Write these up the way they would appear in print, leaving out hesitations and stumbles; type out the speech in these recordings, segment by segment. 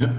Good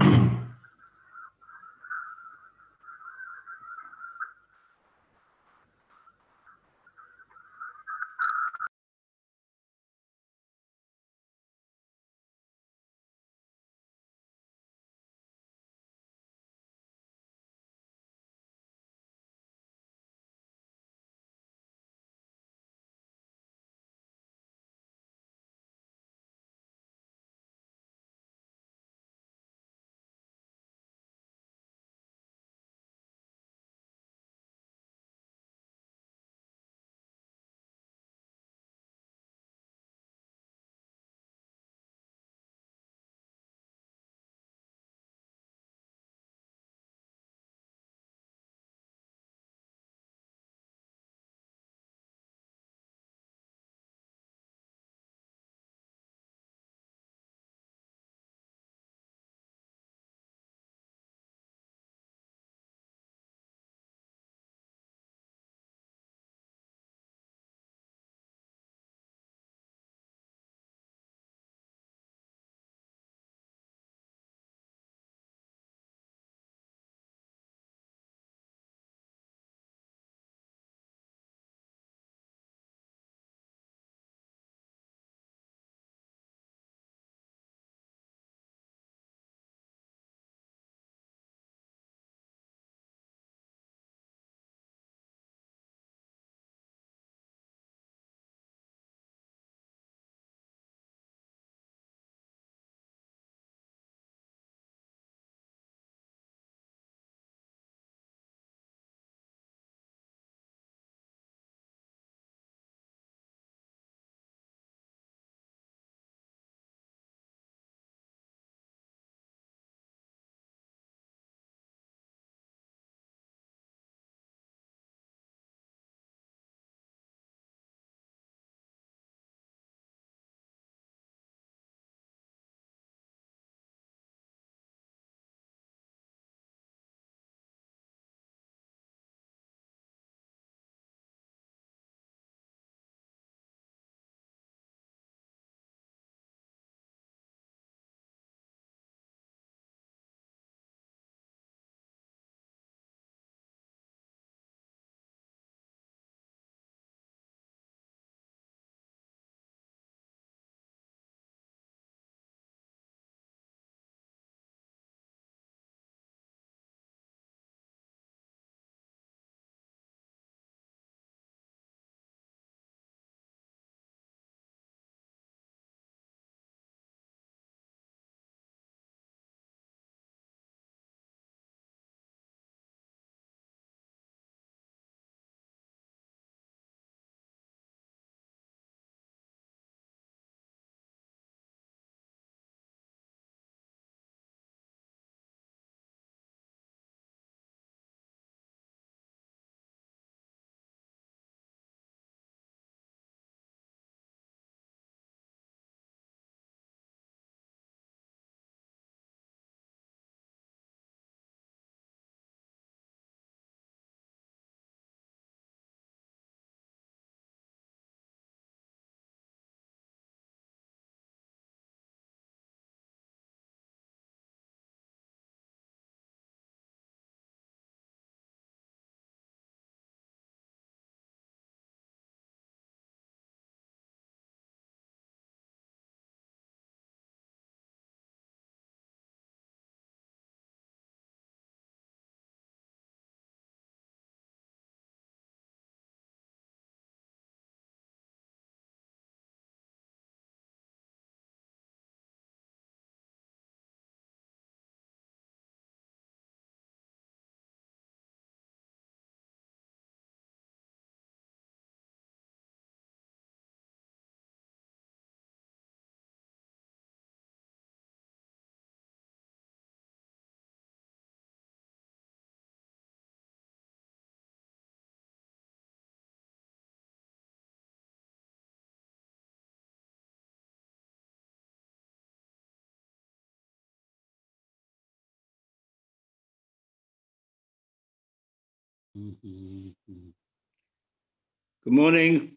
morning.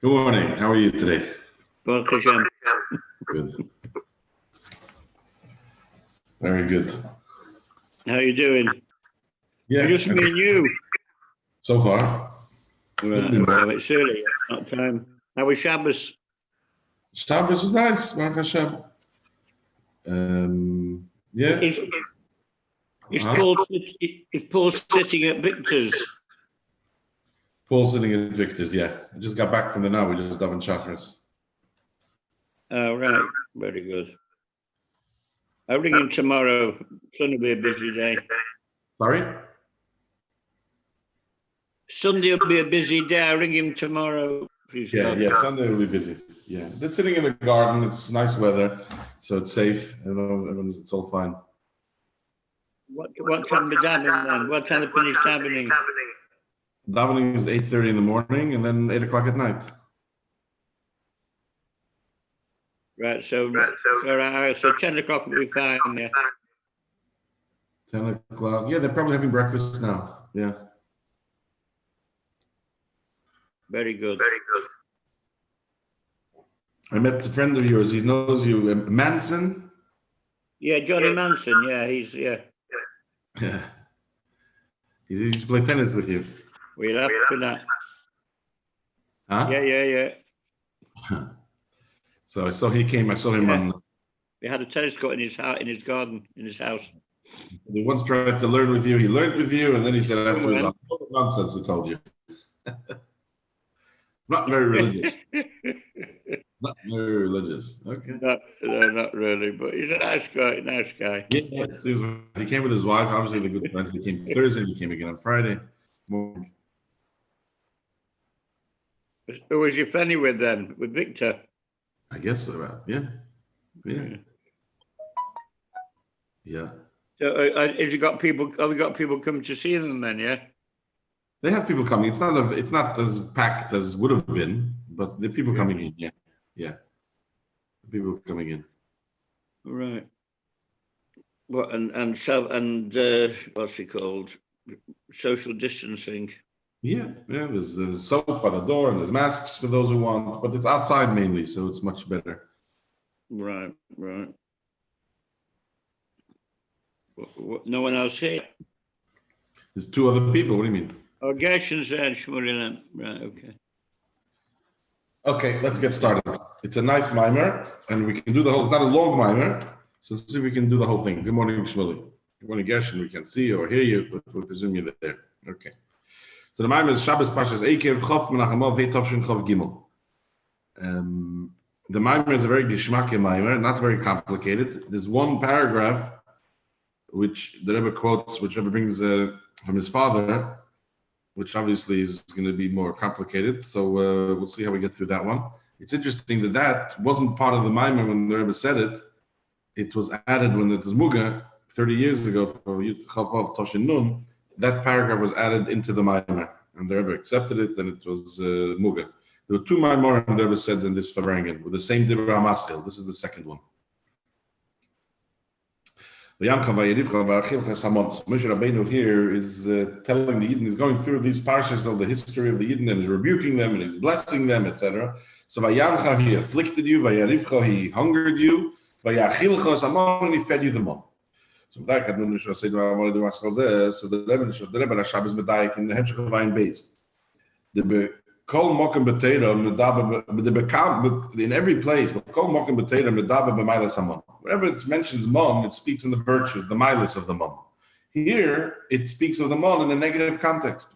Good morning. How are you today? Baruch Hashem. Good. Very good. How you doing? Yeah. Just me and you. So far. Right, it's early, not time. How was Shabbos? Shabbos was nice. Baruch Hashem. Yeah. Is Paul sitting at Victor's? Paul sitting at Victor's, yeah. I just got back from the now. We just davened Shachris. Oh, right. Very good. I'll ring him tomorrow. It's going to be a busy day. Sorry? Sunday will be a busy day. I'll ring him tomorrow. Yeah, Sunday will be busy. Yeah. They're sitting in the garden. It's nice weather, so it's safe. It's all fine. What time is davening then? What time to finish davening? Davening is 8:30 in the morning and then 8 o'clock at night. Right, so 10 o'clock will be fine, yeah. 10 o'clock. Yeah, they're probably having breakfast now. Yeah. Very good. I met a friend of yours. He knows you, Manson. Yeah, Johnny Manson. Yeah, Yeah. He used to play tennis with you. We'll have to that. Huh? Yeah. So I saw him on. He had a tennis court in his garden, in his house. He once tried to learn with you. He learned with you, and then he said afterwards, "All the nonsense he told you." Not very religious. Not very religious. Okay. No, not really, but he's a nice guy. Yes, he came with his wife. Obviously, they're good friends. They came Thursday. He came again on Friday morning. Who was you friendly with then? With Victor? I guess so. Yeah. So, have you got people? Have you got people come to see them then? Yeah. They have people coming. It's not as packed as would have been, but the people coming in. Yeah. The people coming in. Right. What and what's it called? Social distancing. Yeah. There's soap by the door and there's masks for those who want, but it's outside mainly, so it's much better. Right. No one else here. There's two other people. What do you mean? Oh, Gershon's there, Shmuel. Right. Okay. Okay, let's get started. It's a nice mimer, and we can do the whole. It's not a long mimer, so let's see if we can do the whole thing. Good morning, Shmuel. Good morning, Gershon. We can see or hear you, but we presume you're there. Okay. So the mimer is Shabbos Pashas Eikev Chof Menachamov Tovshin Chof Gimel. The mimer is a very geschmacke mimer, not very complicated. There's one paragraph which the Rebbe quotes, which Rebbe brings from his father, which obviously is going to be more complicated. So we'll see how we get through that one. It's interesting that wasn't part of the mimer when the Rebbe said it. It was added when it was Muga 30 years ago for Chof Av Toshin Nun. That paragraph was added into the mimer, and the Rebbe accepted it, and it was Muga. There were two mimer, and the Rebbe said in this Fabrangen with the same Dibra HaMaskil. This is the second one. Moshe Rabbeinu here is telling the Yidden, he's going through these parshas of the history of the Yidden and he's rebuking them and he's blessing them, etc. So Vayamcha, he afflicted you, Vayarivcha, he hungered you, Vayachilcha Samon, and he fed you the mon. So the Rebbe Rashab is medayik in the Hemshech of Vayin Beis. The Kol Mokem B'Teira in every place, but Kol Mokem B'Teira Medaber B'Mailas Samon. Wherever it mentions mon, it speaks in the virtue, the milas of the mon. Here, it speaks of the mon in a negative context.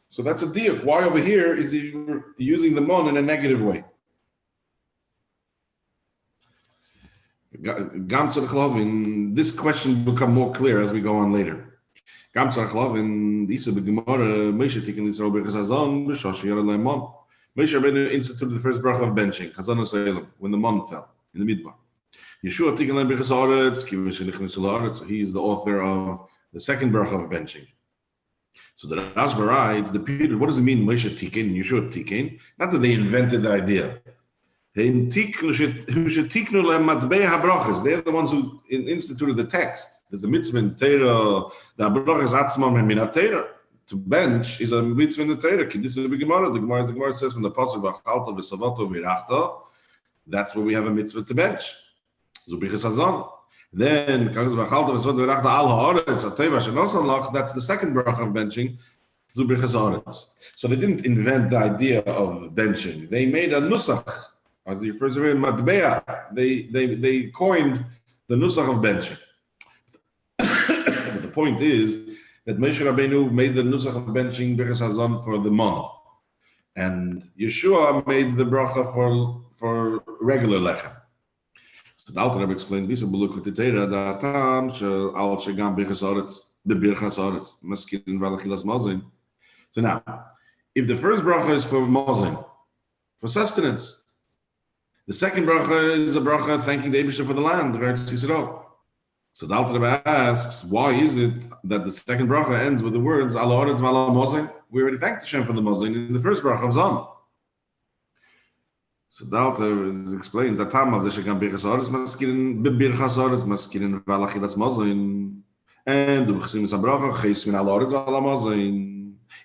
So that's a diuk. Why over here is he using the mon in a negative way? This question will become more clear as we go on later. Moshe Rabbeinu instituted the first bracha of benching, Chazon Salem, when the mon fell in the midbar. Yeshua Tikkun Le'Brichas Haaretz, so he is the author of the second bracha of benching. So the Rashba writes, the period, what does it mean, Moshe Tikkun, Yeshua Tikkun? Not that they invented the idea. They're the ones who instituted the text. There's a mitzvah in Torah, the brachas atzmam min Torah. to bench is a mitzvah in the Torah. This is the Gemara. The Gemara says from the pasuk v'achalta v'savoto v'irachta. That's where we have a mitzvah to bench. Zubichas hazon. Then that's the second bracha of benching. So they didn't invent the idea of benching. They made a nusach, as the first word matbeah. They coined the nusach of benching. But the point is that Moshe Rabbeinu made the nusach of benching Birchas Hazon for the mon, and Yeshua made the bracha for regular lechem. So the Alter Rebbe explains this in Belukot Teira that Tam shel al shegam Birchas Oretz bebirchas Oretz maskin v'alachilas mazin. So now, if the first bracha is for mazin, for sustenance, the second bracha is a bracha thanking the Eibusher for the land, the Eretz Yisrael. So the Alter Rebbe asks, why is it that the second bracha ends with the words Ala Oretz v'Ala Mazin? We already thanked Hashem for the mazin in the first bracha of Zon. So the Alter explains that Tam mazeh shegam birchas Oretz maskirin bebirchas Oretz maskirin v'alachilas mazin, and the b'chsim sabracha cheis min Ala Oretz v'Ala Mazin.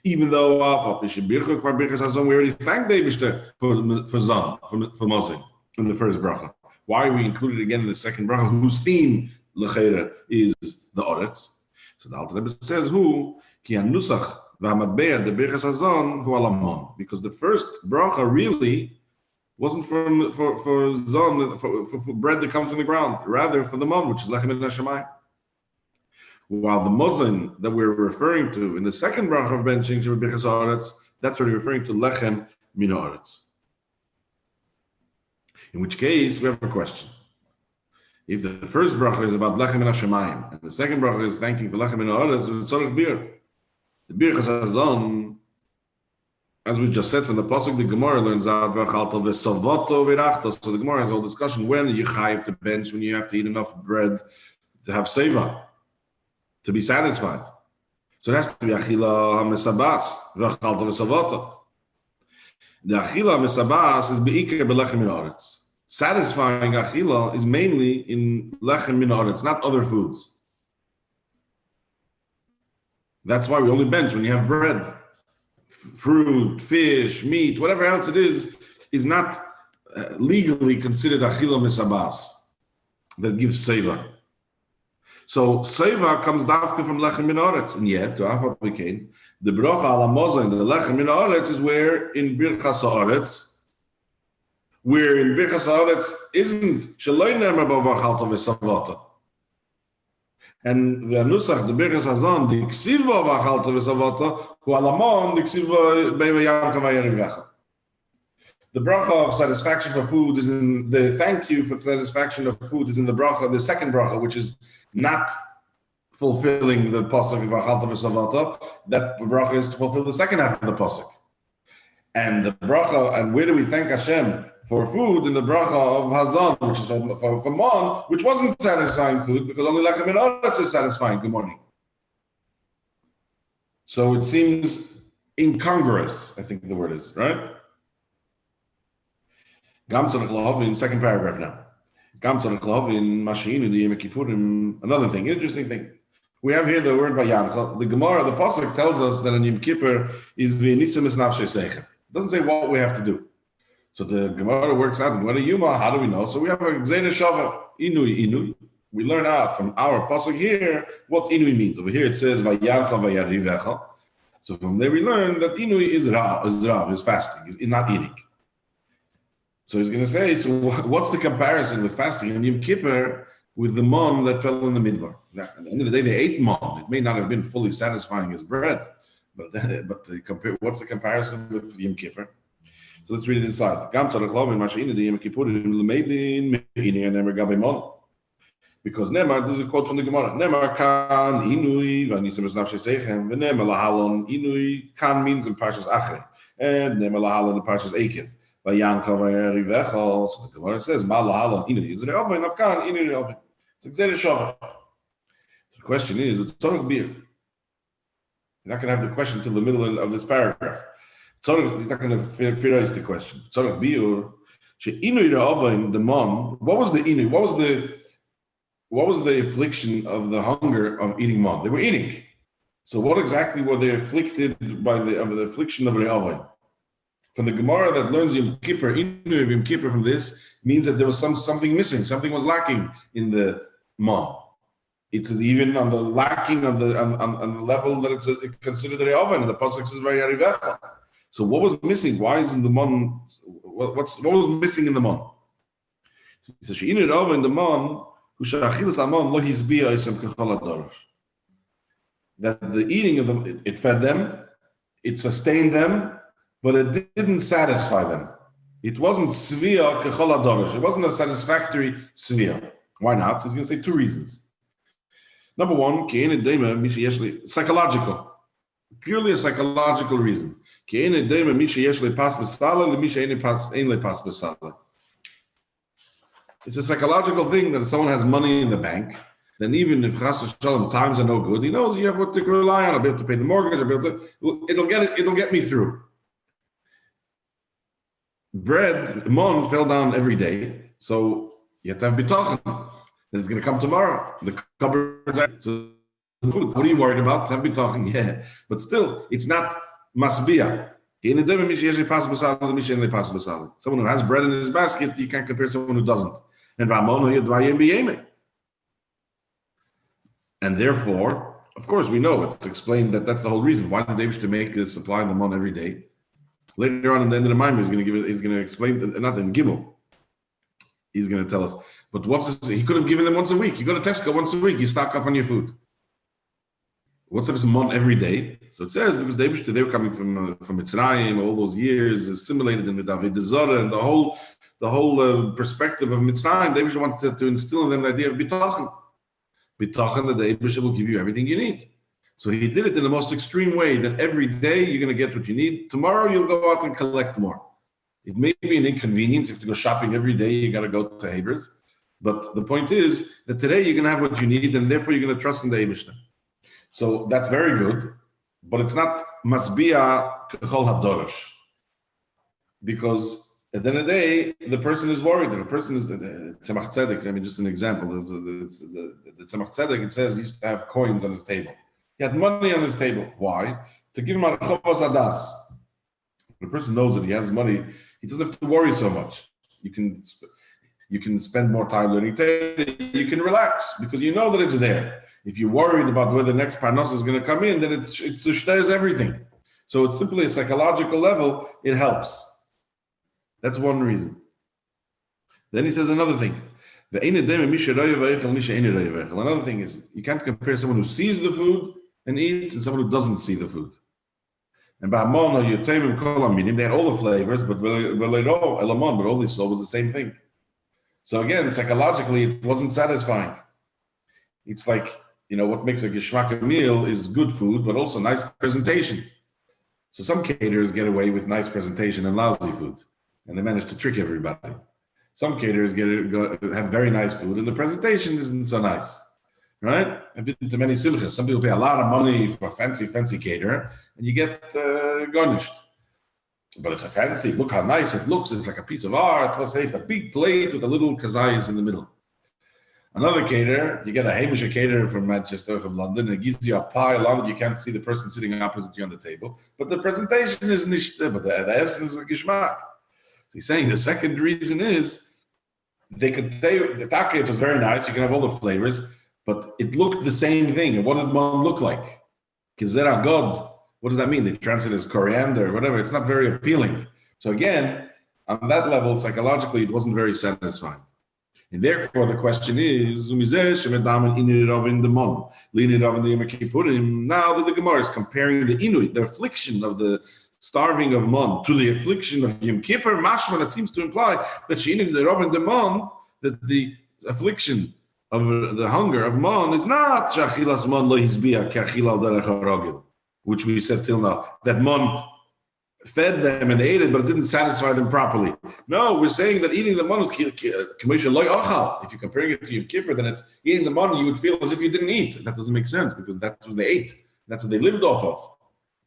Even though we already thanked the Eibusher for Zon, for Mazin, in the first bracha. Why are we included again in the second bracha, whose theme, L'cheira, is the Oretz? So the Alter Rebbe says, who? Ki hanusach v'hamatbeah de birchas hazon hu alamon. Because the first bracha really wasn't for Zon, for bread that comes from the ground, rather for the mon, which is lechem min hashamayim. While the Muslim that we're referring to in the second bracha of benching Birchas Haaretz, that's already referring to lechem min haaretz. In which case, we have a question. If the first bracha is about lechem min hashamayim, and the second bracha is thanking for lechem min haaretz, it's tzorich bir. The Birchas Hazon, as we just said from the pasuk, the Gemara learns out v'achalta v'savoto v'irachta. So the Gemara has a whole discussion: when are you chayiv to bench? When you have to eat enough bread to have seva, to be satisfied. So that's to be achila ha-mesabas, v'achalta v'savoto. The achila ha-mesabas is be'ikar b'lechem min haaretz. Satisfying achila is mainly in lechem min haaretz, not other foods. That's why we only bench when you have bread. Fruit, fish, meat, whatever else it is not legally considered achila mesabas that gives seva. So seva comes dafka from lechem min haaretz, and yet to Afal Pikein, the bracha ala mozain, the lechem min haaretz, is where in birchas haaretz, where in birchas haaretz isn't shaloi nemer b'vachalta v'savata. And the nusach, the birchas hazon, the ksiv b'vachalta v'savata, hu alamon, the ksiv b'vayam kavayarivecha. The bracha of satisfaction for food is in the thank you for satisfaction of food is in the bracha, the second bracha, which is not fulfilling the pasuk of v'achalta v'savata. That bracha is to fulfill the second half of the pasuk. And the bracha, and where do we thank Hashem for food? In the bracha of Hazan, which is for Mon, which wasn't satisfying food because only lechem min haaretz is satisfying. Good morning. So it seems incongruous, I think the word is, right? Gam tzarich lahavin, second paragraph now. Gam tzarich lahavin, mashiinu di yom kippurim, another thing, interesting thing. We have here the word vayancha. The Gemara, the pasuk tells us that on Yom Kippur is v'nisim es nafshei seichem. It doesn't say what we have to do. So the Gemara works out, what a yuma, how do we know? So we have a gzeira shava, inui. We learn out from our pasuk here what inui means. Over here it says vayancha vayarivecha. So from there we learn that inui is rav, is fasting, is not eating. So he's going to say, so what's the comparison with fasting in Yom Kippur with the mon that fell in the midbar? Now, at the end of the day, they ate mon. It may not have been fully satisfying as bread, but what's the comparison with Yom Kippur? So let's read it inside. Because Nemar, this is a quote from the Gemara. Nemar kan inui v'anisim es nafshei seichem v'nemar lahalon inui kan means in Parshas Achrei and nemar lahalon in Parshas Ekev. So the Gemara says, Ma lahalon inui is re'ovin afkan inui re'ovin. So gzeira shava. The question is, it's tzorich bir. You're not going to have the question till the middle of this paragraph. Tzorich, he's not going to finish the question. Tzorich bir, she inui re'ovin, the mon. What was the inui? What was the affliction of the hunger of eating mon? They were eating. So what exactly were they afflicted by the affliction of Re'avin? From the Gemara that learns Yom Kippur, Inu of Yom Kippur from this, means that there was something missing, something was lacking in the mon. It is even on the lacking on the level that it's considered a oven, and the pasuk says very arivecha. So what was missing? Why is in the mon? What was missing in the mon? He says she'inid oven the mon who shachilas amon lo hisbia isam kechol adorosh. That the eating of them, it fed them, it sustained them, but it didn't satisfy them. It wasn't svia kechol adorosh. It wasn't a satisfactory svia. Why not? So he's going to say two reasons. Number one, psychological, purely a psychological reason. It's a psychological thing that if someone has money in the bank, then even if chas v'shalom times are no good, he knows you have what to rely on. I'll be able to pay the mortgage. It'll get me through. Bread, mon fell down every day, so you have to have bitachon. It's going to come tomorrow. The cupboards are so food. What are you worried about? Have been talking, yeah. But still, it's not masbia. Someone who has bread in his basket, you can't compare someone who doesn't. And therefore, of course, we know it's explained that that's the whole reason. Why did they wish to make this supply the mon every day? Later on in the end of the Maamor, he's going to explain, not in Gimel. He's going to tell us. But what's this? He could have given them once a week. You go to Tesco once a week. You stock up on your food. What's up? It's mon every day. So it says because they were coming from Mitzrayim all those years, assimilated in the David Zora and the whole perspective of Mitzrayim. They wanted to instill in them the idea of bitachon. Bitachon, that the Eibush will give you everything you need. So he did it in the most extreme way. That every day you're going to get what you need. Tomorrow you'll go out and collect more. It may be an inconvenience. If you have to go shopping every day, you got to go to Hebers. But the point is that today you're going to have what you need, and therefore you're going to trust in the Eibishter. So that's very good, but it's not masbia kechol hadorosh. Because at the end of the day, the person is worried. If a person is Tzemach Tzedek, I mean, just an example. The Tzemach Tzedek, it says he used to have coins on his table. He had money on his table. Why? To give him a chovos adas. The person knows that he has money. He doesn't have to worry so much. You can spend more time learning Torah. You can relax because you know that it's there. If you're worried about where the next parnos is going to come in, then it sushtays everything. So it's simply a psychological level. It helps. That's one reason. Then he says another thing. Another thing is you can't compare someone who sees the food and eats and someone who doesn't see the food. And Ba'amon or Yotemim Kolaminim, they had all the flavors, but all they saw was the same thing. So again, psychologically, it wasn't satisfying. It's like, what makes a geschmack meal is good food, but also nice presentation. So some caterers get away with nice presentation and lousy food, and they manage to trick everybody. Some caterers have very nice food, and the presentation isn't so nice. Right? I've been to many simchas. Some people pay a lot of money for a fancy caterer, and you get garnished. But it's a fancy. Look how nice it looks. It's like a piece of art. What's it? A big plate with a little kazayas in the middle. Another caterer, you get a Hamish caterer from Manchester, from London, and it gives you a pile on it. You can't see the person sitting opposite you on the table. But the presentation is nicht, but the essence is a geschmack. So he's saying the second reason is the take, it was very nice. You can have all the flavors. But it looked the same thing. And what did mon look like? Kizera God. What does that mean? They translate it as coriander or whatever. It's not very appealing. So again, on that level, psychologically, it wasn't very satisfying. And therefore, the question is, now that the Gemara is comparing the Inuit, the affliction of the starving of mon, to the affliction of Yom Kippur, mashma, that seems to imply that that the affliction of the hunger of mon is not shachilas mon lo hisbia kachilal derech haragil, which we said till now, that mon fed them and they ate it, but it didn't satisfy them properly. No, we're saying that eating the mon is commercial loy achal. If you're comparing it to Yom Kippur, then it's eating the mon, you would feel as if you didn't eat. That doesn't make sense because that's what they ate. That's what they lived off of.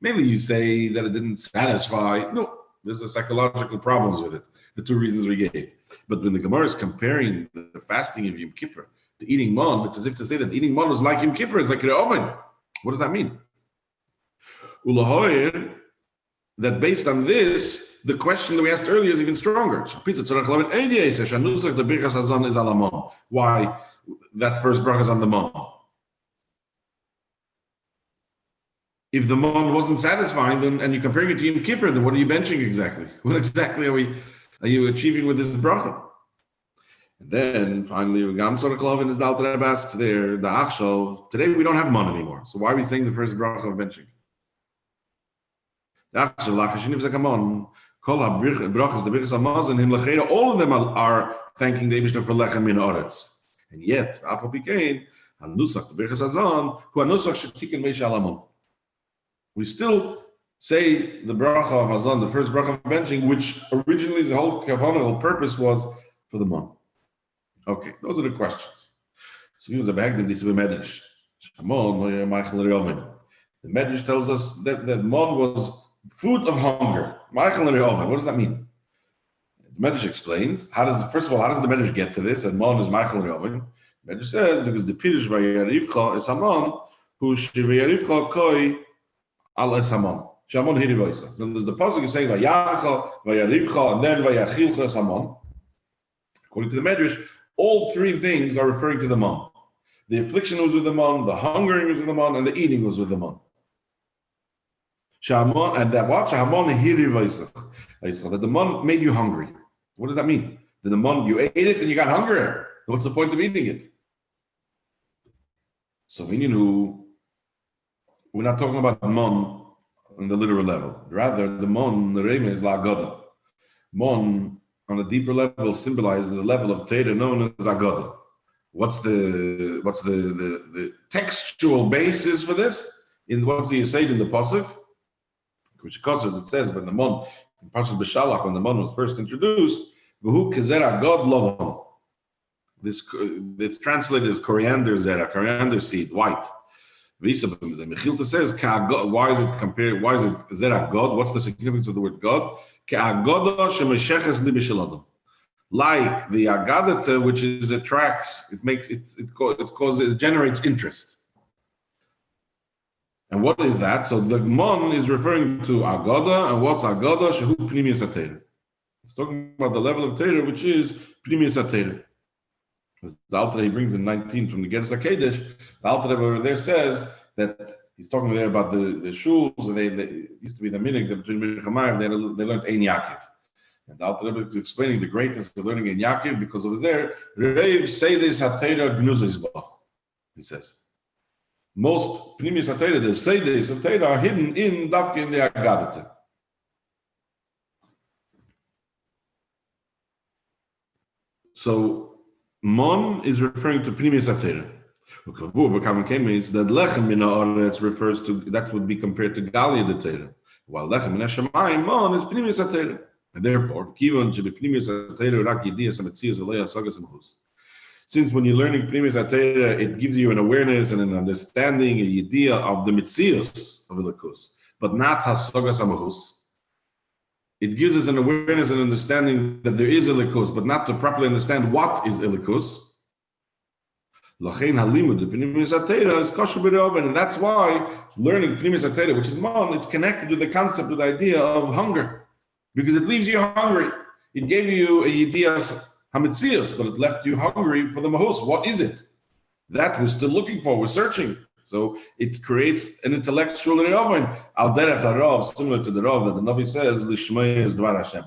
Mainly you say that it didn't satisfy. No, there's a psychological problems with it. The two reasons we gave. But when the Gemara is comparing the fasting of Yom Kippur to eating mon, it's as if to say that eating mon was like Yom Kippur, it's like an oven. What does that mean? Ulahoyer, that based on this, the question that we asked earlier is even stronger. Why that first bracha is on the mon? If the mon wasn't satisfying, then and you're comparing it to Yom Kippur, then what are you benching exactly? What exactly are you achieving with this bracha? And then finally, Gam Tzorach Lavin is the Alter Rebbe asks there, the Achshov, today we don't have mon anymore. So why are we saying the first bracha of benching? The Achshov, Lachashin V'Zakamon, Kol HaBrachas, the Birchas HaMazon, Him Lechera, all of them are thanking the Eibishter for Lechem Min Oretz. And yet, Afal Pikein, HaNusach, the Birchas Hazon, Hu HaNusach Shetikin Meish Alamon. We still say the bracha of Hazon, the first bracha of benching, which originally the whole kavanah, purpose was for the mon. Okay, those are the questions. So we use a bagdem this medrash. The medrash tells us that mon was food of hunger. What does that mean? The medrash explains. First of all, how does the medrash get to this? And mon is Michael Reoven. The medrash says because the pirush vayarivcha is hamon, who shivayarivcha koi al es hamon. Shamon hirivoischa. The pasuk is saying vayarcha, vayarivcha, and then vayachilcha is hamon. According to the medrash, all three things are referring to the mon. The affliction was with the mon, the hungering was with the mon, and the eating was with the mon. And that what? That the mon made you hungry. What does that mean? That the mon, you ate it and you got hungrier. What's the point of eating it? So we're not talking about mon on the literal level. Rather, the mon, the rema is la agoda. Mon on a deeper level symbolizes the level of Torah known as agoda. What's the textual basis for this? What's the Yesod in the pasuk? Which causes it says when the mon in Parshas B'Shalach, when the mon was first introduced, v'hu kezera god lovam. This translated as coriander zera, coriander seed, white. The Mechilta says, why is it compared? Why is it zera god? What's the significance of the word god? Ke'agoda shemesheches li b'shel like the agadata, which attracts, it generates interest. And what is that? So the mon is referring to agada, and what's agada? Shehu pnimius atera. It's talking about the level of Torah, which is pnimius atera. As the Alter Rebbe brings in 19 from the Geras HaKodesh, the Alter Rebbe over there says that he's talking there about the shuls, and they used to be the minig between Mirchamayim, they learned Ein Yaakov. And the Alter Rebbe is explaining the greatness of learning in Yaakov because over there, Reiv Seides HaTorah Gnuzes Ba. He says, most Pnimis HaTorah, the Seides of Torah, are hidden in Dafke in the Agadata. So, Mon is referring to Pnimis HaTorah. Means that Lechem Min HaOretz refers to, that would be compared to Galia the Torah. While Lechem Min HaShamayim, Mon is Pnimis HaTorah. And therefore, since when you're learning Pnimis HaTorah, it gives you an awareness and an understanding, an idea of the mitzius of Elikus, but not Hasagas Amahus. It gives us an awareness and understanding that there is Elikus, but not to properly understand what is Elikus. And that's why learning Pnimis HaTorah, which is Mon, it's connected with the concept, with the idea of hunger. Because it leaves you hungry. It gave you a yedias hamitzias, but it left you hungry for the mahus. What is it? That we're still looking for. We're searching. So it creates an intellectual reoven. Al derech harav, similar to the rav that the Navi says, Lishmei is dvar Hashem.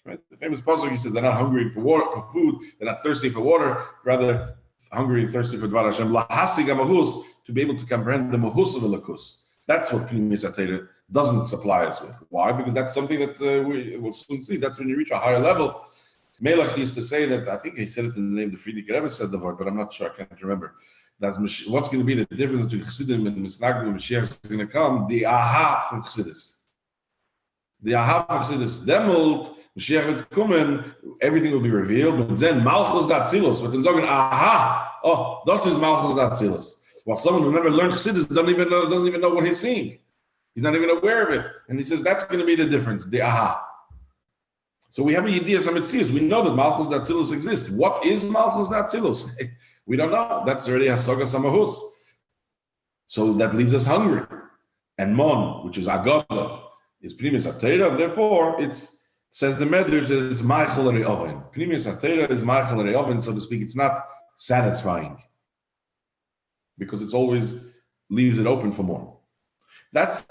Right? The famous pasuk, he says they're not hungry for water, for food. They're not thirsty for water. Rather, hungry and thirsty for dvar Hashem. Lahasig mahus, to be able to comprehend the mahus of the lakus. That's what Pnimis HaTorah doesn't supply us with. Why? Because that's something that we will soon see. That's when you reach a higher level. Melech used to say that, I think he said it in the name of the Friedrich Rebbe said the word, but I'm not sure, I can't remember. That's what's going to be the difference between Chassidim and Misnagdim and Mashiach is going to come, the aha from Chassidus. The aha from Chassidus. Demult, Mashiach wird kommen, everything will be revealed, but then Malchus Datzilus, but then sagen, aha, oh, das is Malchus Datzilus. While someone who never learned Chassidus doesn't even know what he's seeing. He's not even aware of it. And he says that's going to be the difference, the aha. So we have a Yediyas HaMetzius. We know that Malchus Datzilus exists. What is Malchus Datzilus? We don't know. That's already Hasagas Hamahus. So that leaves us hungry. and mon, which is agada, is primis atera, and therefore says the Medrash that it's ma'achal re'oven. Primis atera is ma'achal re'oven, so to speak. It's not satisfying because it's always leaves it open for more. That's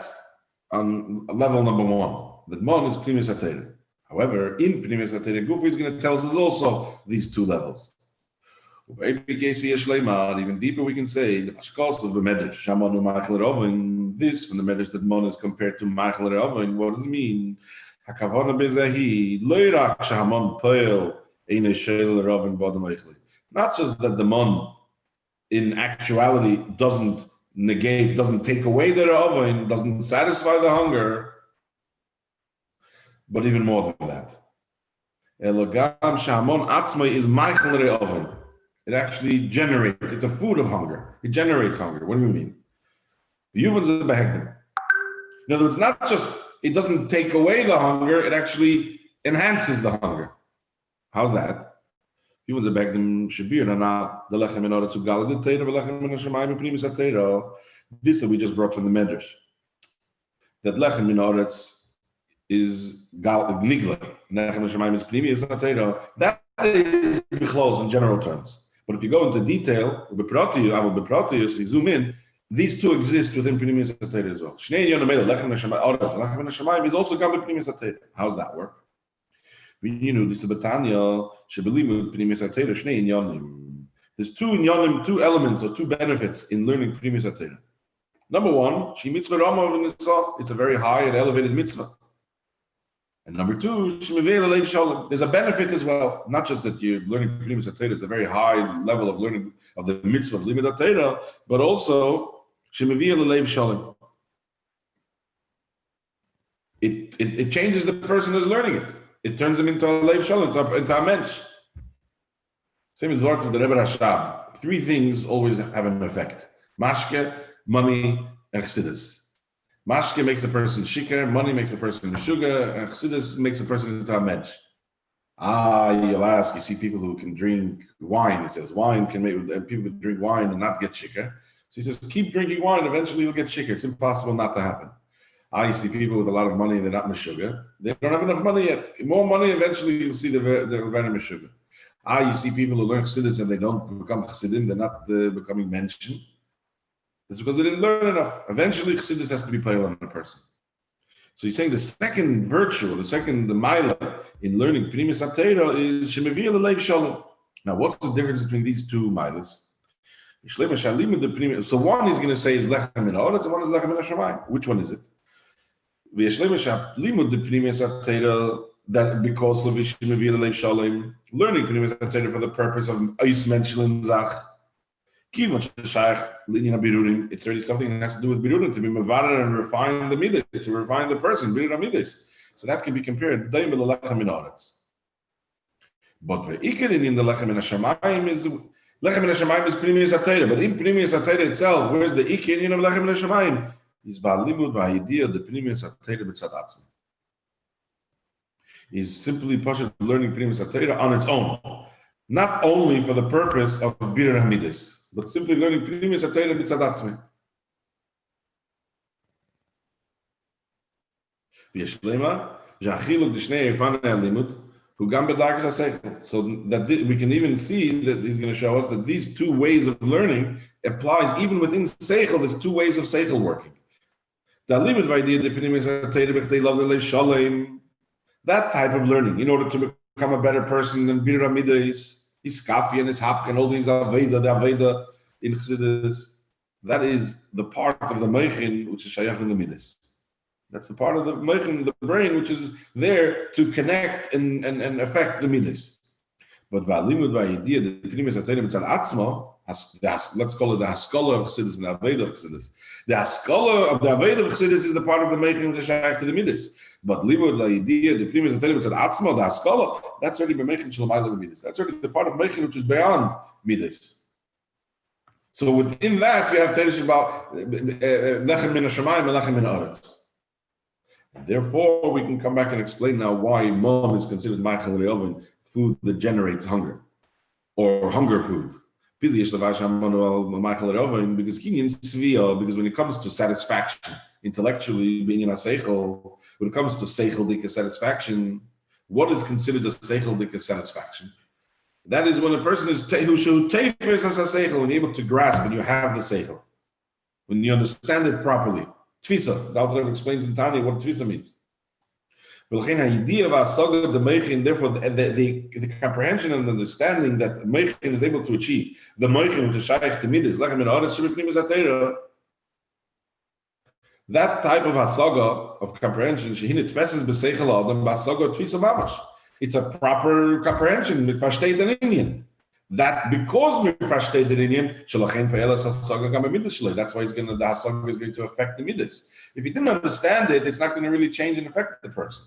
on level number one. That mon is primis atera. However, in primis atera, Gufi is going to tell us also these two levels. Even deeper, we can say the Pashkos of the Medrash, Shamanu Ma'achal re'oven. This from the Medrash that mon is compared to ma'achal re'oven. What does it mean? Hakavana bezahi loirak shahamon poel eine shel re'oven bodem eichli. Not just that the mon in actuality doesn't negate, doesn't take away the re'oven, doesn't satisfy the hunger, but even more than that. Elogam shahamon atzmai is ma'achal re'oven. It actually generates, it's a food of hunger. It generates hunger. What do you mean? In other words, not just, it doesn't take away the hunger, it actually enhances the hunger. How's that? This that we just brought from the Medrash. That lechem minoretz is gnigla. That is close in general terms. But if you go into detail, you zoom in, these two exist within Pnimis HaTorah as well. Lechem is also gam Pnimis HaTorah. How's that work? There's two elements or two benefits in learning Pnimis HaTorah. Number one, it's a very high and elevated mitzvah. And number two, there's a benefit as well. Not just that you're learning Pnimis HaTorah, it's a very high level of learning of the mitzvah of Limud HaTorah, but also it changes the person who's learning it. It turns them into a leiv shalom, into a mensch. Same as words of the Rebbe Rashab. Three things always have an effect: mashke, money, and chassidus. Mashke makes a person shikar, money makes a person meshuga, and chassidus makes a person into a mensch. You'll ask, you see people who can drink wine. He says wine can make people can drink wine and not get shikar. So he says, keep drinking wine, eventually you'll get shikar. It's impossible not to happen. You see people with a lot of money, they're not meshuga. They don't have enough money yet. More money, eventually you'll see they're very meshuga. You see people who learn chassidus and they don't become chassidim, they're not becoming mentioned. That's because they didn't learn enough. Eventually chassidus has to be payed on a person. So he's saying the second virtue, the mila in learning Pnimis HaTorah is shemeviyah l'leiv shalom. Now, what's the difference between these two milas? So one he's going to say is lechem min ha'oretz, and one is lechem min hashamayim. Which one is it? That because learning Pnimis HaTorah for the purpose of eis menshelen zach. It's already something that has to do with birurim, to be mevarer and refine the midas, to refine the person, birurim midas. So that can be compared. But the ikar in the lechem min hashamayim is Pnimis HaTorah. But in Pnimis HaTorah itself, where's the ikar of lechem min hashamayim? Is ba'alimud va'idiyah the Pnimis HaTorah b'tzad atzmi. Is simply learning Pnimis HaTorah on its own, not only for the purpose of birurim midas, but simply learning Pnimis HaTorah b'tzad atzmi. V'yeshlema z'achiluk d'shnei efanei alimud hu gam b'darkas ha'seichel. So that we can even see that he's going to show us that these two ways of learning applies even within seichel. There's two ways of seichel working. That type of learning, in order to become a better person than birurim midas, iskafi and ishapk and all these aveda in chassidus, that is the part of the meichin which is shayach in the midas. That's the part of the meichin, the brain, which is there to connect and affect the midas. But va'alimud va'idiyah the Pnimis HaTorah b'tzad atzmo, let's call it the haskalah of chassidus and the aveda of chassidus. The haskalah of the aveda of chassidus is the part of the meichin which is shayach to the midas. But limud va'idiyah the Pnimis HaTorah b'tzad atzmo, the haskalah, that's already meichin shalamayla midas. That's already the part of meichin which is beyond midas. So within that, you have teresh about lechem min hashamayim and lechem min ha'oretz. Therefore, we can come back and explain now why mom is considered ma'achal re'oven, food that generates hunger, or hunger food. Because when it comes to satisfaction, intellectually, when it comes to seichel dika satisfaction, what is considered a seichel dika satisfaction? That is when a person is when you're able to grasp and you have the seichel, when you understand it properly. Tfisa, the Alter Rebbe explains in Tanya what tfisa means. Therefore, the comprehension and understanding that Meichin is able to achieve, the Meichin, which is Shaykh to Midas, that type of hasaga of comprehension, it's a proper comprehension, that because we versteht den Indian, that's why the hasaga is going to affect the midas. If you didn't understand it, it's not going to really change and affect the person.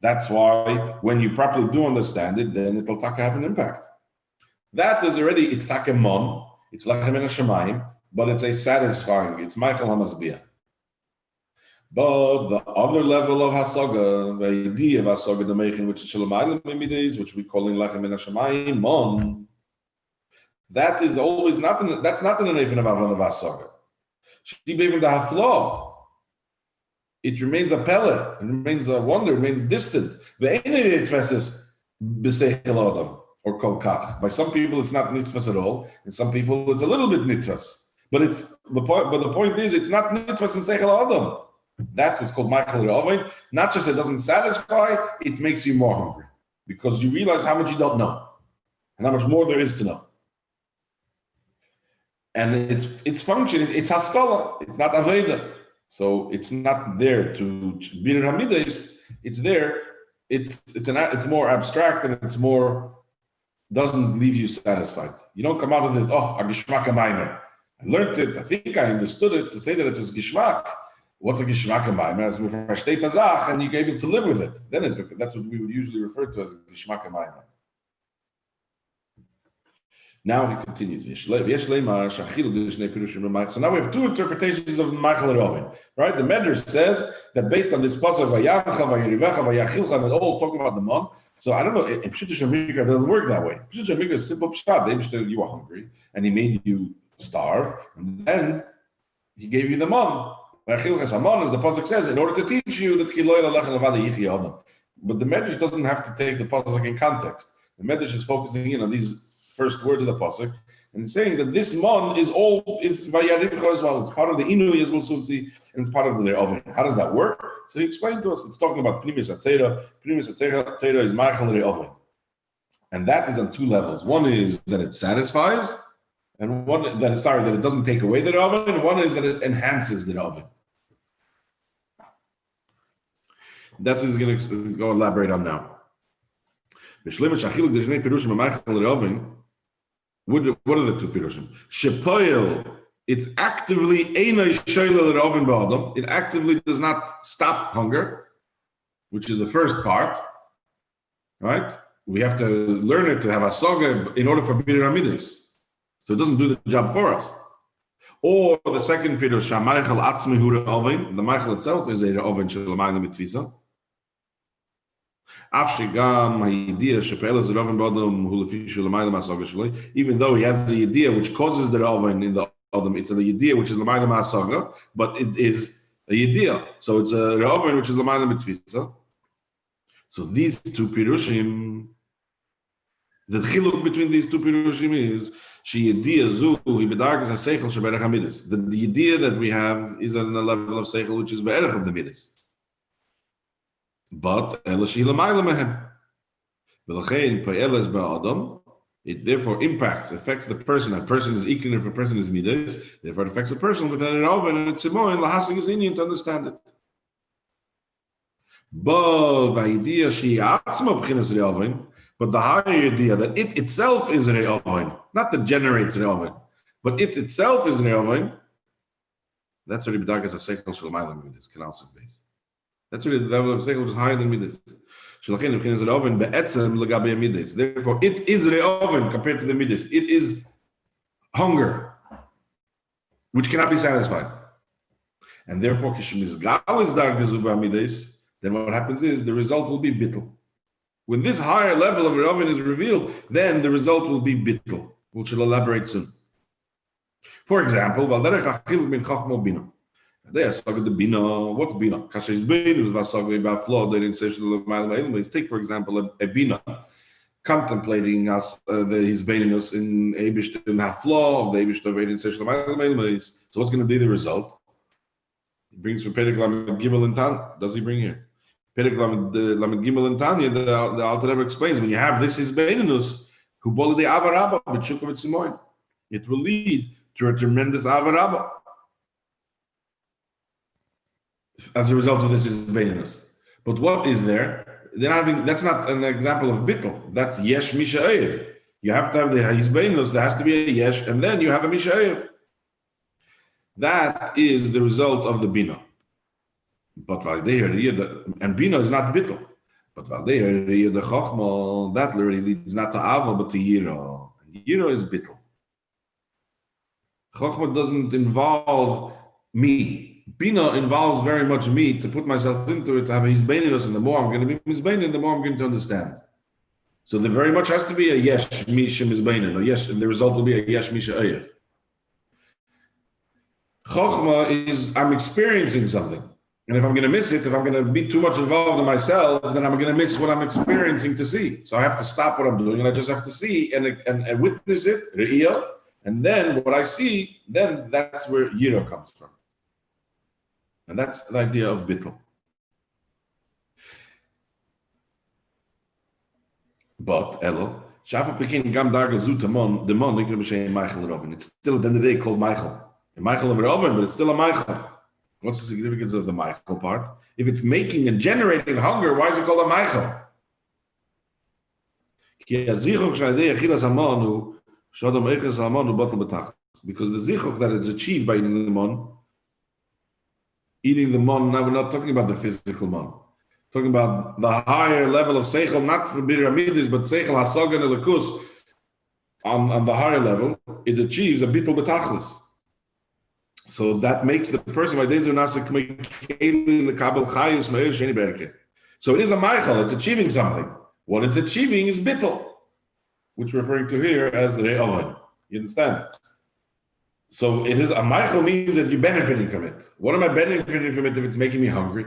That's why when you properly do understand it, then it will have an impact. That is already, it's takemon, it's lachem en hashamayim, but it's a satisfying, it's Michael Hamasbiyah. But the other level of hasaga, the idea of hasaga the meichin, which is shalamayim midas, which we call in lachem en hashamayim, mon, that is always not that's not in the nefin of avon of hasaga. Even the haflah, it remains a pella, it remains a wonder, it remains distant. Or kolkach. By some people, it's not nitfas at all. In some people, it's a little bit nitfas. But it's the point. But the point is, it's not nitfas in seichel adam. That's what's called Michael Re'ovein. Not just it doesn't satisfy, it makes you more hungry because you realize how much you don't know and how much more there is to know. And its function, it's haskalah. It's not aveda. So it's not there to bir hamidas. It's there. It's more abstract and it's more doesn't leave you satisfied. You don't come out with it. Oh, a gishmak maimer. I learned it. I think I understood it. To say that it was gishmak. What's a gishmak maimer? As we versteht azach, and you're able to live with it. Then that's what we would usually refer to as gishmak maimer. Now he continues. So now we have two interpretations of Michael Rovin. Right? The Medrash says that based on this pasuk Vayacha, Vayirivecha, Vayachilcha, and all talking about the mon. So I don't know. In Pshuta Shemikra, it doesn't work that way. Pshuta Shemikra is simple pshat. You were hungry, and he made you starve, and then he gave you the mon. Vayachilcha mon, as the pasuk says, in order to teach you that Kiloy Lalech Levada Yichi Adam. But the Medrash doesn't have to take the pasuk in context. The Medrash is focusing in on these first words of the pasuk and saying that this mon is vayarivcha as well. It's part of the inui as well, so and it's part of their oven. How does that work? So he explained to us. It's talking about pnimis atera. Pnimis atera is ma'achal re'oven, and that is on two levels. One is that it satisfies, and one that it doesn't take away the oven. And one is that it enhances the oven. That's what he's going to go elaborate on now. What are the two pirushim? Shepoil, it's actively it actively does not stop hunger, which is the first part, right? We have to learn it to have a saga in order for bir hamidus. So it doesn't do the job for us. Or the second pirush, the Michael itself is a oven shelamayim mitvisa. Even though he has the idea which causes the Oven in the Adam, it's the idea which is Lamayla Masaga, but it is a idea. So it's a Oven which is Lamayla Mitvisa. So these two Pirushim, the chiluk between these two Pirushim is the idea that we have is on the level of Seichel which is Be'erech of the Midas. But it therefore affects the person. A person is equal if a person is midas, therefore it affects a person with an oven and it's more in lahasing is Indian to understand it. But the higher idea that it itself is an oven, not that generates an oven, but it itself is an oven, that's what Ibn as a seichel shalamaylam midas can also be. That's really the level of seichel which is higher than midas. Therefore, it is re'oven compared to the midas. It is hunger, which cannot be satisfied. And therefore, then what happens is the result will be bittul. When this higher level of re'oven is revealed, then the result will be bittul. which will elaborate soon. For example, Valderech Achil bin Chochmo Bina. What's Bina? Kashes Bin was about flow. They didn't say take, for example, a Bina contemplating us his Beinus in Abish in half flow of the Abish of Aiden Session. So what's going to be the result? He brings from Perek Lamed Gimel and Tan. Does he bring here? Perek Lamed Gimel and Tanya, the Alter Rebbe explains, when you have this his Beinus, who bol the Avarabba, B'Shukov Simoin, it will lead to a tremendous Avarabba as a result of this is Beinus. But what is there? That's not an example of bittul. That's yesh misha'ev. You have to have the hizbeinus. There has to be a yesh, and then you have a misha'ev. That is the result of the bina. But and bina is not bittul. But the chokhmah, that literally leads not to ava but to yira. Yira is bittul. Chokhmah doesn't involve me. Bina involves very much me to put myself into it, to have a hizbeinus, and the more I'm going to be hizbeinin, the more I'm going to understand. So there very much has to be a yesh misha hizbeinin, or yesh, and the result will be a yesh misha ayev. Chokhmah is I'm experiencing something, and if I'm going to miss it, if I'm going to be too much involved in myself, then I'm going to miss what I'm experiencing to see. So I have to stop what I'm doing, and I just have to see and witness it, re'iyah, and then what I see, then that's where yira comes from. And that's the idea of bittul. But Elo, Shafa Pekin Gam Darga Zutamon, the Mon, Michael Rovin. It's still at the end of the day called Michael. A Michael of Rovin, but it's still a Michael. What's the significance of the Michael part? If it's making and generating hunger, why is it called a Michael? Because the zichuk that is achieved by eating the mon, now we're not talking about the physical mon. Talking about the higher level of seichel, not for piramidis, but seichel hasagan elikus. On the higher level, it achieves a bittul betachlis. So that makes the person by days So it is a meichel, it's achieving something. What it's achieving is bittul, which we're referring to here as re'oven. You understand? So it is a meichel means that you're benefiting from it. What am I benefiting from it if it's making me hungry?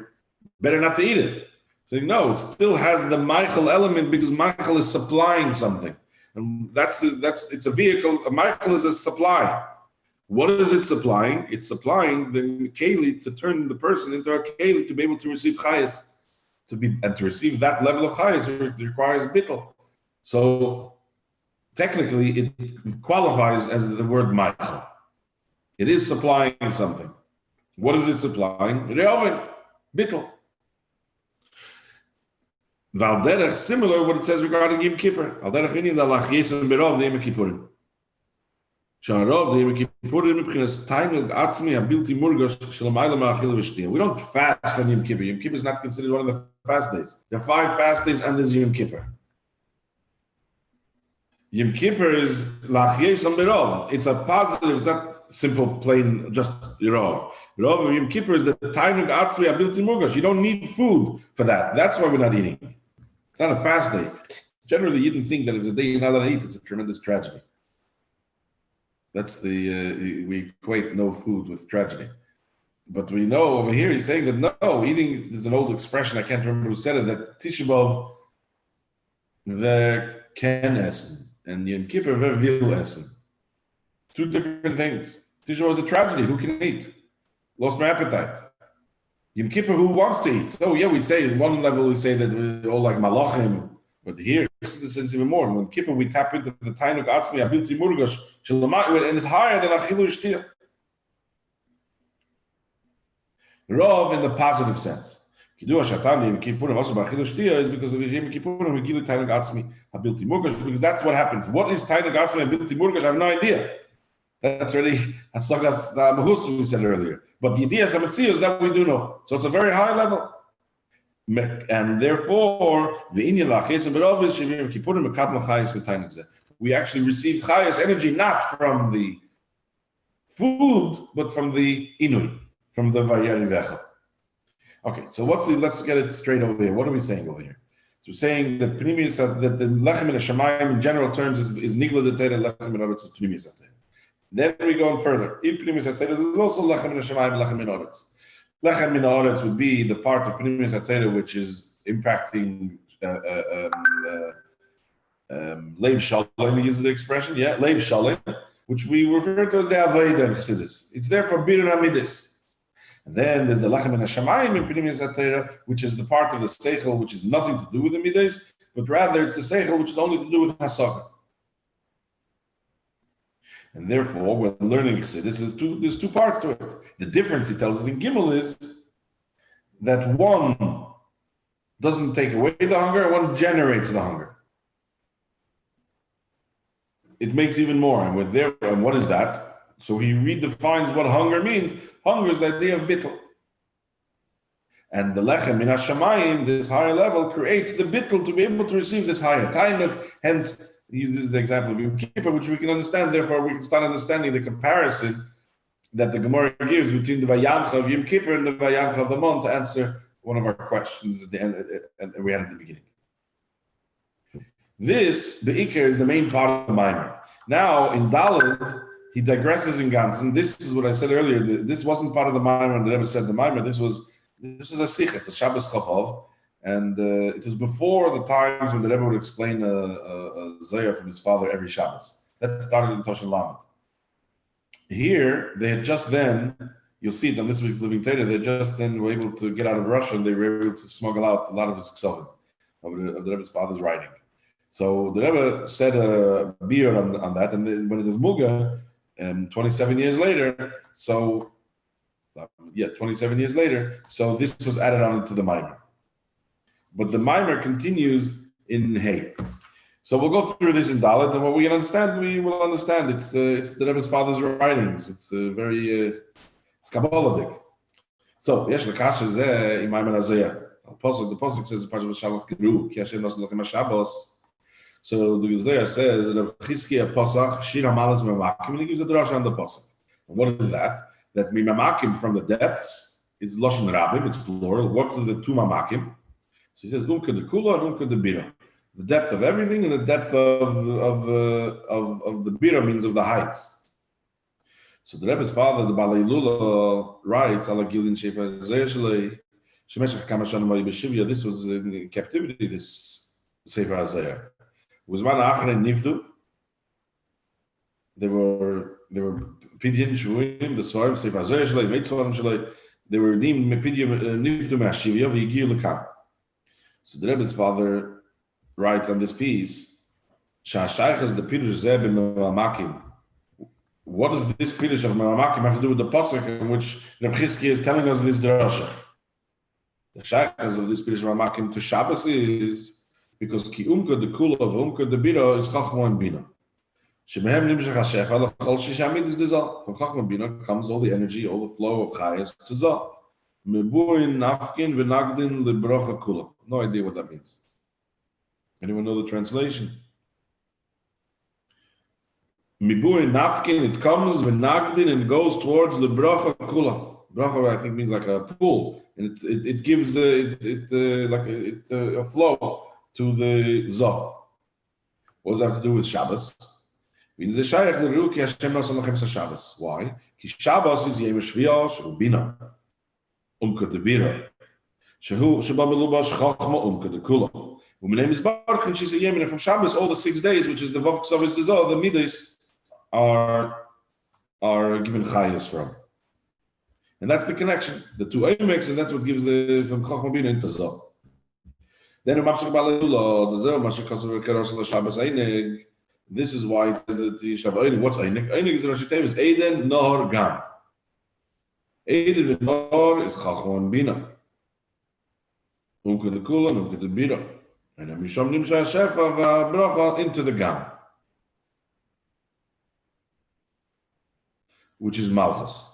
Better not to eat it. So no, it still has the meichel element because meichel is supplying something, and it's a vehicle. A meichel is a supply. What is it supplying? It's supplying the keli to turn the person into a keli to be able to receive chayas, to receive that level of chayas. It requires bittul. So technically, it qualifies as the word meichel. It is supplying something. What is it supplying? Re'oven, bittul. Valderech, similar what it says regarding Yom Kippur. Valderech inin la lachyesim berov de Yom Kippurim. Sharov de Yom Kippurim b'chinas tainug atzmi habilti murgosh shelamayla ma'achil v'shtiyah. We don't fast on Yom Kippur. Yom Kippur is not considered one of the fast days. There are 5 fast days and there's Yom Kippur. Yom Kippur is lachyesim berov. It's a positive. It's not simple, plain, just Rov. Rov of Yom Kippur is the Tainug Atzvi Abilti Murgash. You don't need food for that. That's why we're not eating. It's not a fast day. Generally, you didn't think that if it's a day you're not allowed to eat, it's a tremendous tragedy. That's we equate no food with tragedy. But we know over here, he's saying that no, eating is an old expression, I can't remember who said it, that Tisha B'Av, the ken essen, and Yom Kippur, the vil essen. 2 different things. Tisha B'Av was a tragedy. Who can eat? Lost my appetite. Yom Kippur, who wants to eat? So yeah, we say at one level we say that we're all like malachim, but here it's the sense even more. In Yom Kippur, we tap into the tainuk atzmi abilti murgash and it's higher than achilu shtiyah. Rav in the positive sense. Kiddush Shatan Yom Kippurim also by achilu shtiyah is because of Yom Kippurim we gilu tainuk atzmi abilti murgash, because that's what happens. What is tainuk atzmi abilti murgash? I have no idea. That's really Hasagas Mahus we said earlier. But the idea is that we do know. So it's a very high level. And therefore, we actually receive chayas energy not from the food, but from the inui, from the vayari vecha. Okay, so let's get it straight over here. What are we saying over here? So we're saying that that the lechem in Hashemayim in general terms is nigla de Torah, lechem in Oretz is pnimius Torah. Then we go on further. In pnimius Torah, there's also lechem in Hashemayim, lechem in Oretz. Lechem in Oretz would be the part of pnimius Torah which is impacting leiv shalom. We use the expression, yeah, leiv shalom, which we refer to as the avodah in Chassidus. It's there for birur hamidus. And then there's the lechem in Hashemayim in pnimius Torah, which is the part of the seichel which is nothing to do with the midas, but rather it's the seichel which is only to do with hasagah. And therefore, when learning Chassidus, there's two parts to it. The difference, he tells us in Gimel, is that one doesn't take away the hunger, one generates the hunger. It makes even more. And what is that? So he redefines what hunger means. Hunger is the idea of bittul. And the lechem in Hashemayim, this higher level, creates the bittul to be able to receive this higher tainuk. Hence, he uses the example of Yom Kippur, which we can understand. Therefore, we can start understanding the comparison that the Gemara gives between the Vayamcha of Yom Kippur and the Vayamcha of the Mon to answer one of our questions at the end, and we had at the beginning. This, the Iker, is the main part of the Maimer. Now, in Dalet, he digresses in Gansen. This is what I said earlier. This wasn't part of the Maimer, and the Rebbe said the Maimer. This was a Sichet, a Shabbos Chof Av, and it was before the times when the Rebbe would explain a Zohar from his father every Shabbos. That started in Toshen Lamed. Here, they had just then, you'll see it on this week's Living Torah, they just then were able to get out of Russia, and they were able to smuggle out a lot of his ksovim, of the Rebbe's father's writing. So the Rebbe said a beer on that, and then when it is Muga, 27 years later, 27 years later, so this was added on into the Maimer. But the Maimer continues in Hay. So we'll go through this in Dalet, and what we can understand, we will understand. It's the Rebbe's father's writings. It's very, it's Kabbaladik. So, Yesh Lekasha Zeh, in Maimer Azeh. The Pasuk says, Pasuk Shalach Geru, Ki Hashem Nos Lochem HaShabbos. So the Zohar says that Chizkiah Pasach Shir Hamalas Memakim, and he gives a drasha on the Pasuk. And what is that? That Memakim from the depths is Lashon Rabim, it's plural. What are the two Mamakim? So he says Umka de Kula and Umka de Bira. The depth of everything and the depth of the Bira means of the heights. So the Rebbe's father, the Balei Lula, writes Ala Gilin Shefa Zayashlei Shemeshach Kamashan Mai Beshivya. This was in captivity. This Sefer Hazayah. Was man achre nifdu. They were pidyon shvuim the soim sefer hazeh shlei mitzvah shlei. They were deemed pidyon nifdu me'ashivya v'yigiu lekam. So the Rebbe's father writes on this piece, "Sha'ashaychas the pirush zeh b'mamakim." What does this pirush of mamakim have to do with the pasuk in which Reb Chizkiah is telling us this drasha? The shaychas of this pirush of mamakim to Shabbos is because ki umka de kula of umka de bira is chachma and bina. Shemehem nimshach hashecha lechol shishamid is dezal. From chachma and bina comes all the energy, all the flow of chayas to zal. Mebuin nafkin v'nagdin lebrocha kula. No idea what that means. Anyone know the translation? Mibuin nafkin, it comes v'nagdin and goes towards lebrocha kula. Bracha, I think, means like a pool, and it gives a flow to the Zoh. What does that have to do with Shabbos? Why? Because Shabbos is Yom Shviyah, Shehu Bina, Umka de Bira, Shehu Sheba Melubash Chachma Umka de Kula. When name is Baruch, and she said Yemen, from Shabbos, all the 6 days, which is the Vav Ksavis de Zoh, the Midas are given Chayas from. And that's the connection. The two Eimex, and that's what gives the from Chachma Bina into Zoh. Then this is why it says that the Shav Einig, what's Einig? Einig is the Rosh Hashanah is Eden Nor Gam. Eden Nor is Chachma Bina. Umke de Kula, Umke de Bira. And then Misham Nimsha Shefa Bracha into the Gam, which is Malchus.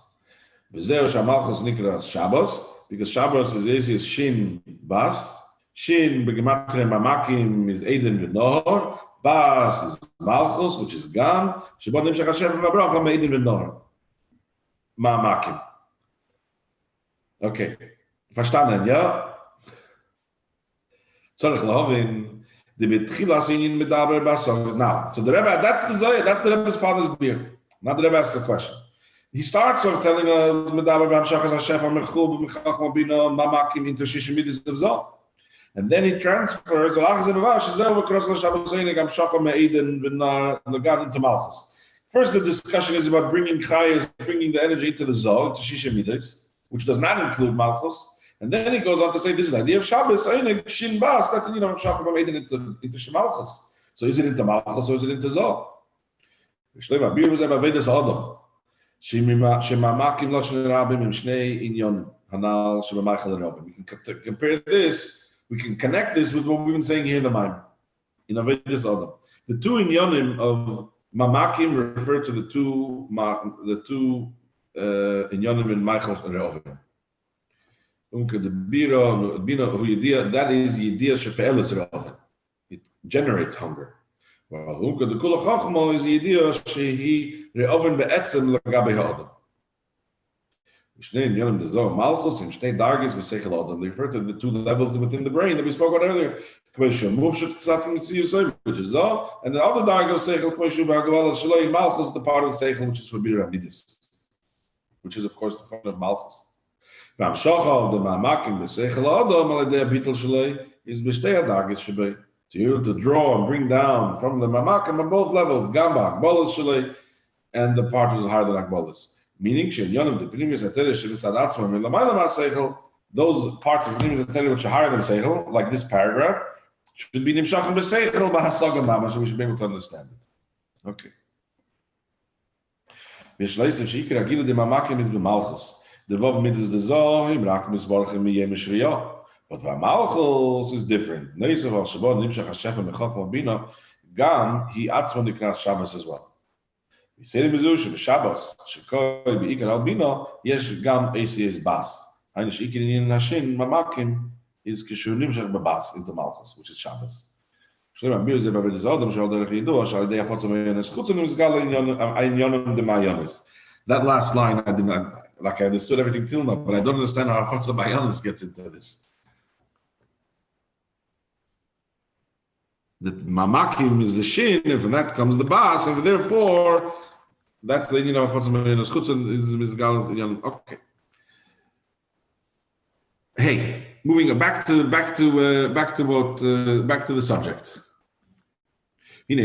V'zeh Shamalchus Nikras Shabbos, because Shabbos is easy as Shin Bas. Shin b'gematria mamakim is Eden v'nohor. Bas is Malchus, which is Gam. Shebon nimshach Hashem v'bracha me'Eden v'nohor. Mamakim. Okay. Verstanden, ja? Tzarech lahavin the betchilas inyan medaber basar. Now, so the Rebbe, that's the Zohar, that's the Rebbe's father's beer. Now the Rebbe asks the question. He starts off telling us medaber b'amshachas hashef ha'mechub b'mechach mabina mamakim into shishimidis of Zohar. And then he transfers first the discussion is about bringing chayas, bringing the energy to the Zohar, to Shisha Midas, which does not include Malchus. And then he goes on to say this is the idea of Shabbos, Shin Bas, that's the of Shachar from Eden into Shemalchus. So is it into Malchus or is it into Zohar? We can compare this. We can connect this with what we've been saying here in the Maimon, in Avedis Adam. The two inyonim of Mamakim refer to the two inyonim in Michael and Rehovim. That is Yediyah Shepe'elis Rehovim. It generates hunger. While the Kula Chachma is Yediyah Shehi Rehovim Be'etzem Lagabe Ha'adam. They refer to the two levels within the brain that we spoke about earlier, which is Zoh, and the other darg of Seichel, Malchus, the part of Seichel which is for Bir Amidis, which is of course the function of Malchus. To draw and bring down from the Mamakim on both levels, Gamba, Bolas Shalei, and the part which is higher than Akbolas. Meaning, those parts of Pnimis which are higher than Seichel, like this paragraph, should be Nimshachim b'Seichel b'Hasaga Mama, so we should be able to understand it. Okay. But Malchus is different. Gam, he atzma niknas Shabbos as well. We say in Mizush, Shabbos, Shekoi, Beikar Albino, Yesh Gam ACS Bas. Einish Ikin in Hashin, Mamakim, is Kishunim Shech Babas into Malchus, which is Shabbos. Shloim Amir Zeb Abed Zodom, Shal Derech Yidu, Shal Dei Afotz Amayonis, Chutzon Uzgal Ein Yonim de Mayonis. That last line, I didn't, like I understood everything till now, but I don't understand how Afotz Amayonis gets into this. The Mamakim is the Shin, and from that comes the Bas, and therefore, that's the okay. Hey, moving back to the subject. In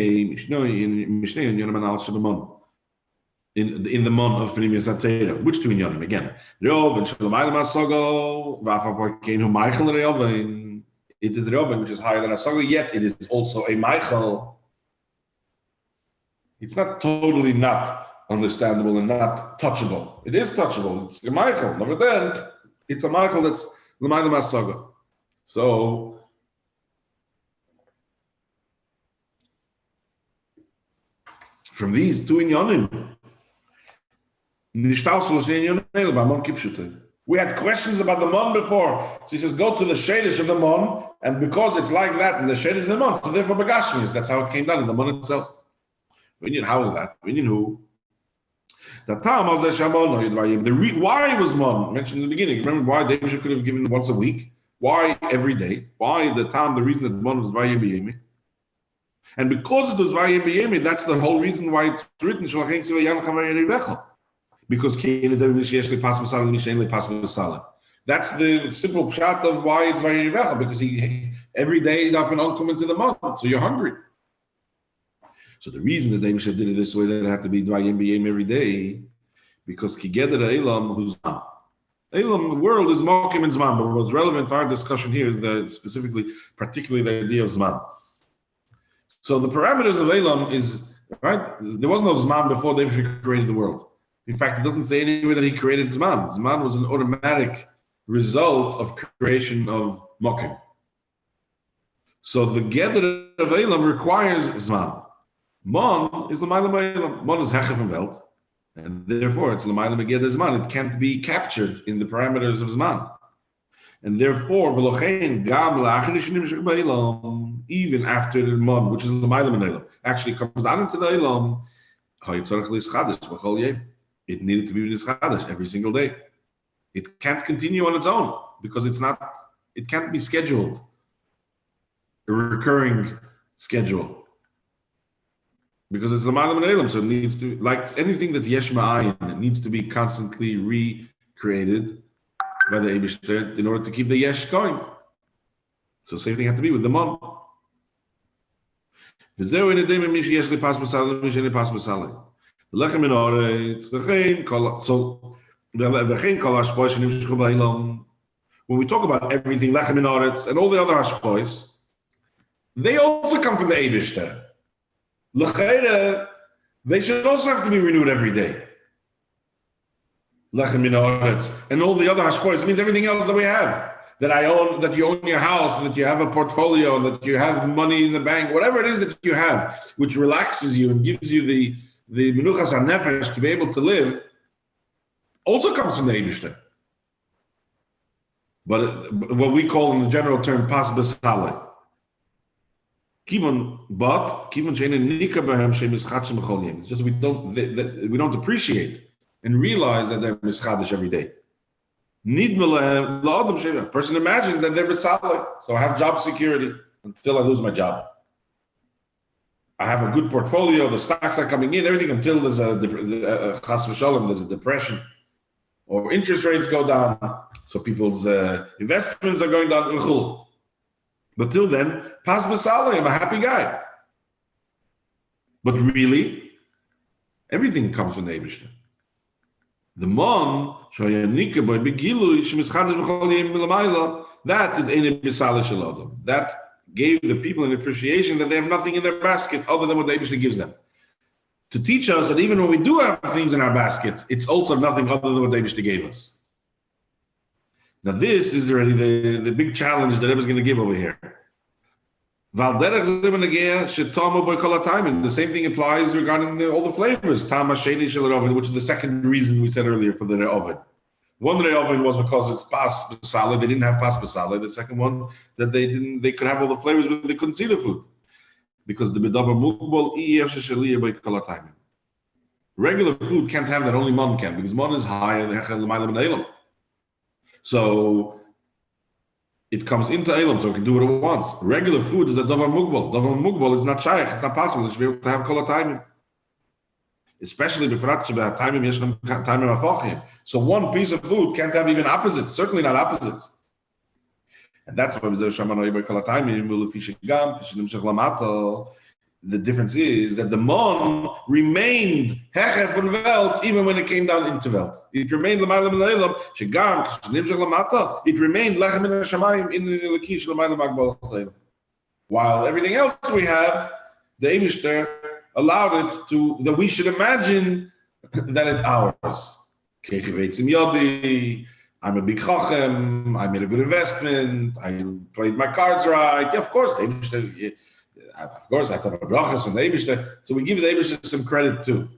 the mon of Pnimius Atera, which two inyanim again? Reov and Shlomayim Asago, Vafapokeinu Michael Reov. It is Reov, which is higher than Asago, yet it is also a Michael. It's not totally not understandable and not touchable. It is touchable. It's a Michael. But then it's a Michael that's L'mayla Masaga. So from these two inyanim, we had questions about the mon before. So he says, go to the shadish of the mon, and because it's like that in the shadish of the mon, so therefore Bagashmi, that's how it came down in the mon itself. How is that? Who? The why was Mon mentioned in the beginning. Remember why David could have given once a week? Why every day? Why the reason that Mon was Vayim B'Yemi? And because it was Vayim B'Yemi, that's the whole reason why it's written because that's the simple pshat of why it's Vayim B'Yemi, because he every day he'd often come into the Mon, so you're hungry. So the reason that David did it this way, that it had to be Dvayim B'Yem every day, because Kigeder Elam who's Zman. Elam, the world is Mokim and Zman, but what's relevant to our discussion here is that particularly the idea of Zman. So the parameters of Elam is, right, there was no Zman before David created the world. In fact, it doesn't say anywhere that he created Zman. Zman was an automatic result of creation of Mokim. So the Geder of Elam requires Zman. Mon is l'mayla b'elam. Mon is hechef and welt, and therefore it's l'mayla b'geder zman. It can't be captured in the parameters of zman, and therefore v'lochein gam la'achir nimshach b'elam, even after the mon, which is l'mayla b'elam, actually comes down into the elam. It needed to be nischadish every single day. It can't continue on its own because it can't be scheduled. a recurring schedule. Because it's L'mayla min Elam, so it needs to, like anything that's Yesh Ma'ayin, it needs to be constantly recreated by the Eibishter in order to keep the Yesh going. So same thing had to be with the Mon. So when we talk about everything, Lechem in Oretz, and all the other Hashpois, they also come from the Eibishter. L'chayre, they should also have to be renewed every day. Lechem in Oretz, and all the other Hashpois means everything else that we have. That I own, that you own your house, that you have a portfolio, that you have money in the bank, whatever it is that you have, which relaxes you and gives you the menuchas hanefesh to be able to live, also comes from the Eibishter. But what we call in the general term pas b'saleh. It's just we don't appreciate and realize that they're mischadish every day. A person imagines that they're b'saleh. So I have job security until I lose my job. I have a good portfolio, the stocks are coming in, everything until there's a chas v'sholem, there's a depression. Or interest rates go down, so people's investments are going down. But till then, pas b'saleh, I'm a happy guy. But really, everything comes from the Eibishter. The mon that is eine b'saleh shel adam. That gave the people an appreciation that they have nothing in their basket other than what the Eibishter gives them. To teach us that even when we do have things in our basket, it's also nothing other than what the Eibishter gave us. Now this is already the big challenge that everyone's going to give over here. The same thing applies regarding all the flavors, which is the second reason we said earlier for the re'oven. One re'oven was because it's pas b'saleh, they didn't have pas b'saleh. The second one, that they could have all the flavors, but they couldn't see the food. Because the bedavar mugbal regular food can't have that, only mon can, because mon is higher than so it comes into Elam, so it can do what it wants. Regular food is a davar mugbal. Davar mugbal is not shaykh, it's not possible. It should be able to have kol ha'taimim. Especially b'frat sheb'ha'taimim yeshnam taimim ha'fochim. So one piece of food can't have even opposites, certainly not opposites. And that's why the difference is that the mon remained hecher von Welt even when it came down into Welt. It remained l'mayla min ha'olam shegam k'shnimshach lamata. It remained lechem min hashamayim in the lekish l'mayla magbal ha'olam. While everything else we have, the Eibishter allowed it to, that we should imagine that it's ours. I'm a big chochem, I made a good investment, I played my cards right. Yeah, of course, the Eibishter, of course, I thought of brachas from the Eibishter, so we give the Eibishter some credit too.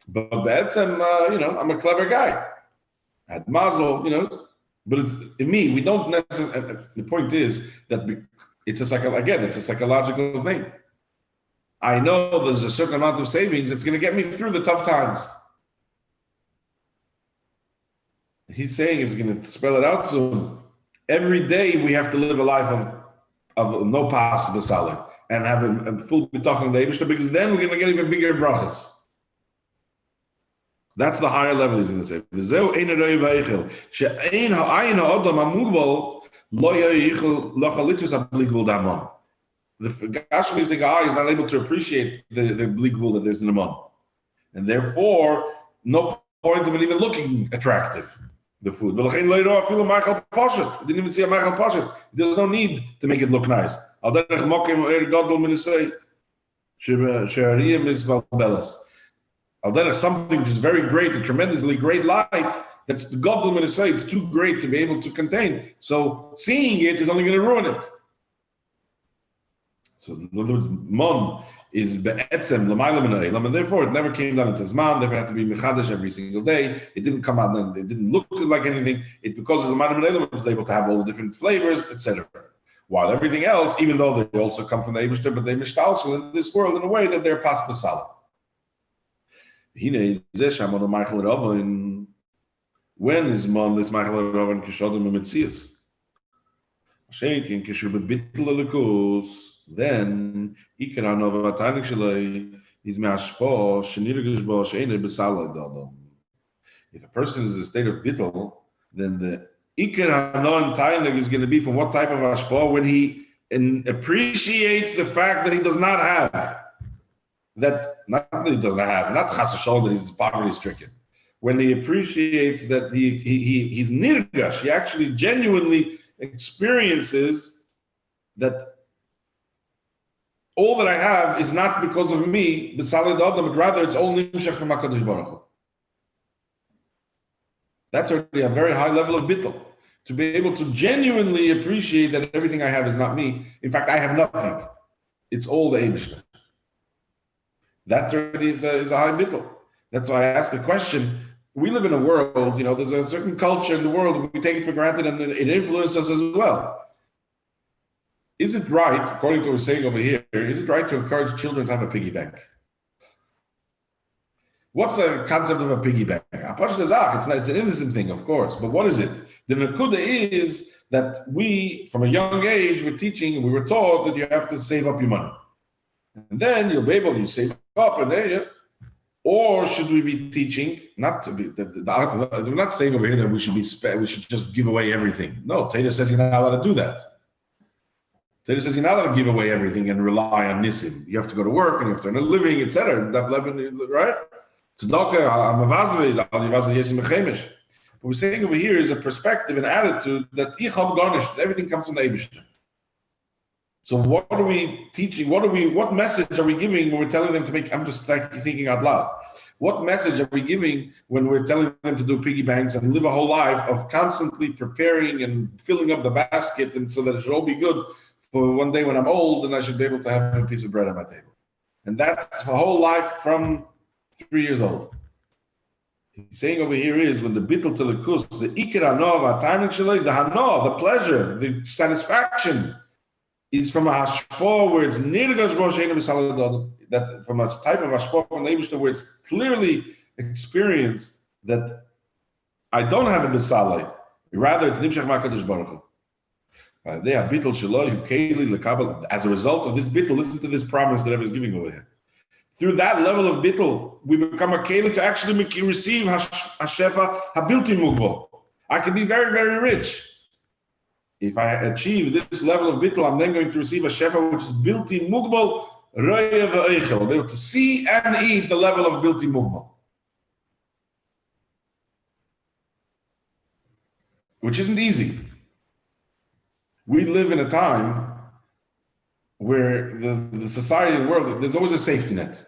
But Be'etzem, I'm a clever guy. I had mazel, but it's in me. We don't necessarily. The point is that it's a psychological thing. I know there's a certain amount of savings that's going to get me through the tough times. He's saying he's going to spell it out soon. Every day we have to live a life of no pas b'saleh and have a full bitachon of the Eibishter, because then we're going to get even bigger brachas. That's the higher level he's going to say. The Gashmistic eye is not able to appreciate the bleak wool that there's in the mon. And therefore, no point of it even looking attractive, the food. It didn't even see a Michael Pashat. There's no need to make it look nice. Something which is very great, a tremendously great light, that's the God will say it's too great to be able to contain. So seeing it is only going to ruin it. So in other words, mon is be'etzem l'mayla min ha'olam, and therefore it never came down into zman. Never had to be mechadash every single day. It didn't come out, it didn't look like anything. It because it's l'mayla min ha'olam, it was able to have all the different flavors, etc. While everything else, even though they also come from the Eibishter, but they mishtalshel in this world in a way that they're pas b'saleh. When is mon this ma'achal rovan kishodim mitzias? Shaking Kishu Bittel Elikus, then Iker Hanova Tainik Shalei is Mashpo, Shenirgishbo, Shene Besala Dodom. If a person is in a state of bittul, then the Iker Hanon Tainik is going to be from what type of Ashpo? When he appreciates the fact that he does not have, that not that he does not have, not Chas V'Shalom that he's poverty stricken. When he appreciates that he's nirgash, he actually genuinely experiences that all that I have is not because of me, but rather it's all nimshach from HaKadosh Baruch Hu. That's already a very high level of bittul. To be able to genuinely appreciate that everything I have is not me. In fact, I have nothing. It's all the Eibishter. That already is a high bittul. That's why I asked the question. We live in a world, there's a certain culture in the world, we take it for granted and it influences us as well. Is it right, according to what we're saying over here, is it right to encourage children to have a piggy bank? What's the concept of a piggy bank? It's an innocent thing, of course, but what is it? The Nakuda is that we, from a young age, we were taught that you have to save up your money. And then you'll be able to save up, and then or should we be teaching not to be? We're not saying over here that we should just give away everything. No, Taylor says you're not allowed to do that. Taylor says you're not allowed to give away everything and rely on Nissim. You have to go to work and you have to earn a living, etc. Right? What we're saying over here is a perspective, an attitude that ich hab garnished. Everything comes from the Eibishter. So what are we teaching? What message are we giving when we're telling them to make? I'm just thinking out loud. What message are we giving when we're telling them to do piggy banks and live a whole life of constantly preparing and filling up the basket, and so that it should all be good for one day when I'm old and I should be able to have a piece of bread on my table? And that's the whole life from 3 years old. He's saying over here is when the bittul to the kus, the ikir hanov, the hanov, the pleasure, the satisfaction, is from a hashpah where it's nirgash b'sheinu b'saladodom, that from a type of hashpah from the Eibishter where it's clearly experienced that I don't have a b'salai, rather it's nimshach ma'akadosh baruch hu. They have bittul sheloi hu keili lekabel. As a result of this bittul, listen to this promise that Rebbe is giving over here. Through that level of bittul, we become a keili to actually receive hashefa habilti mugbo. I can be very, very rich. If I achieve this level of bittul, I'm then going to receive a shefa which is bilti mugbal roya v'eichel. I'll be able to see and eat the level of bilti mugbal, which isn't easy. We live in a time where the society and the world, there's always a safety net.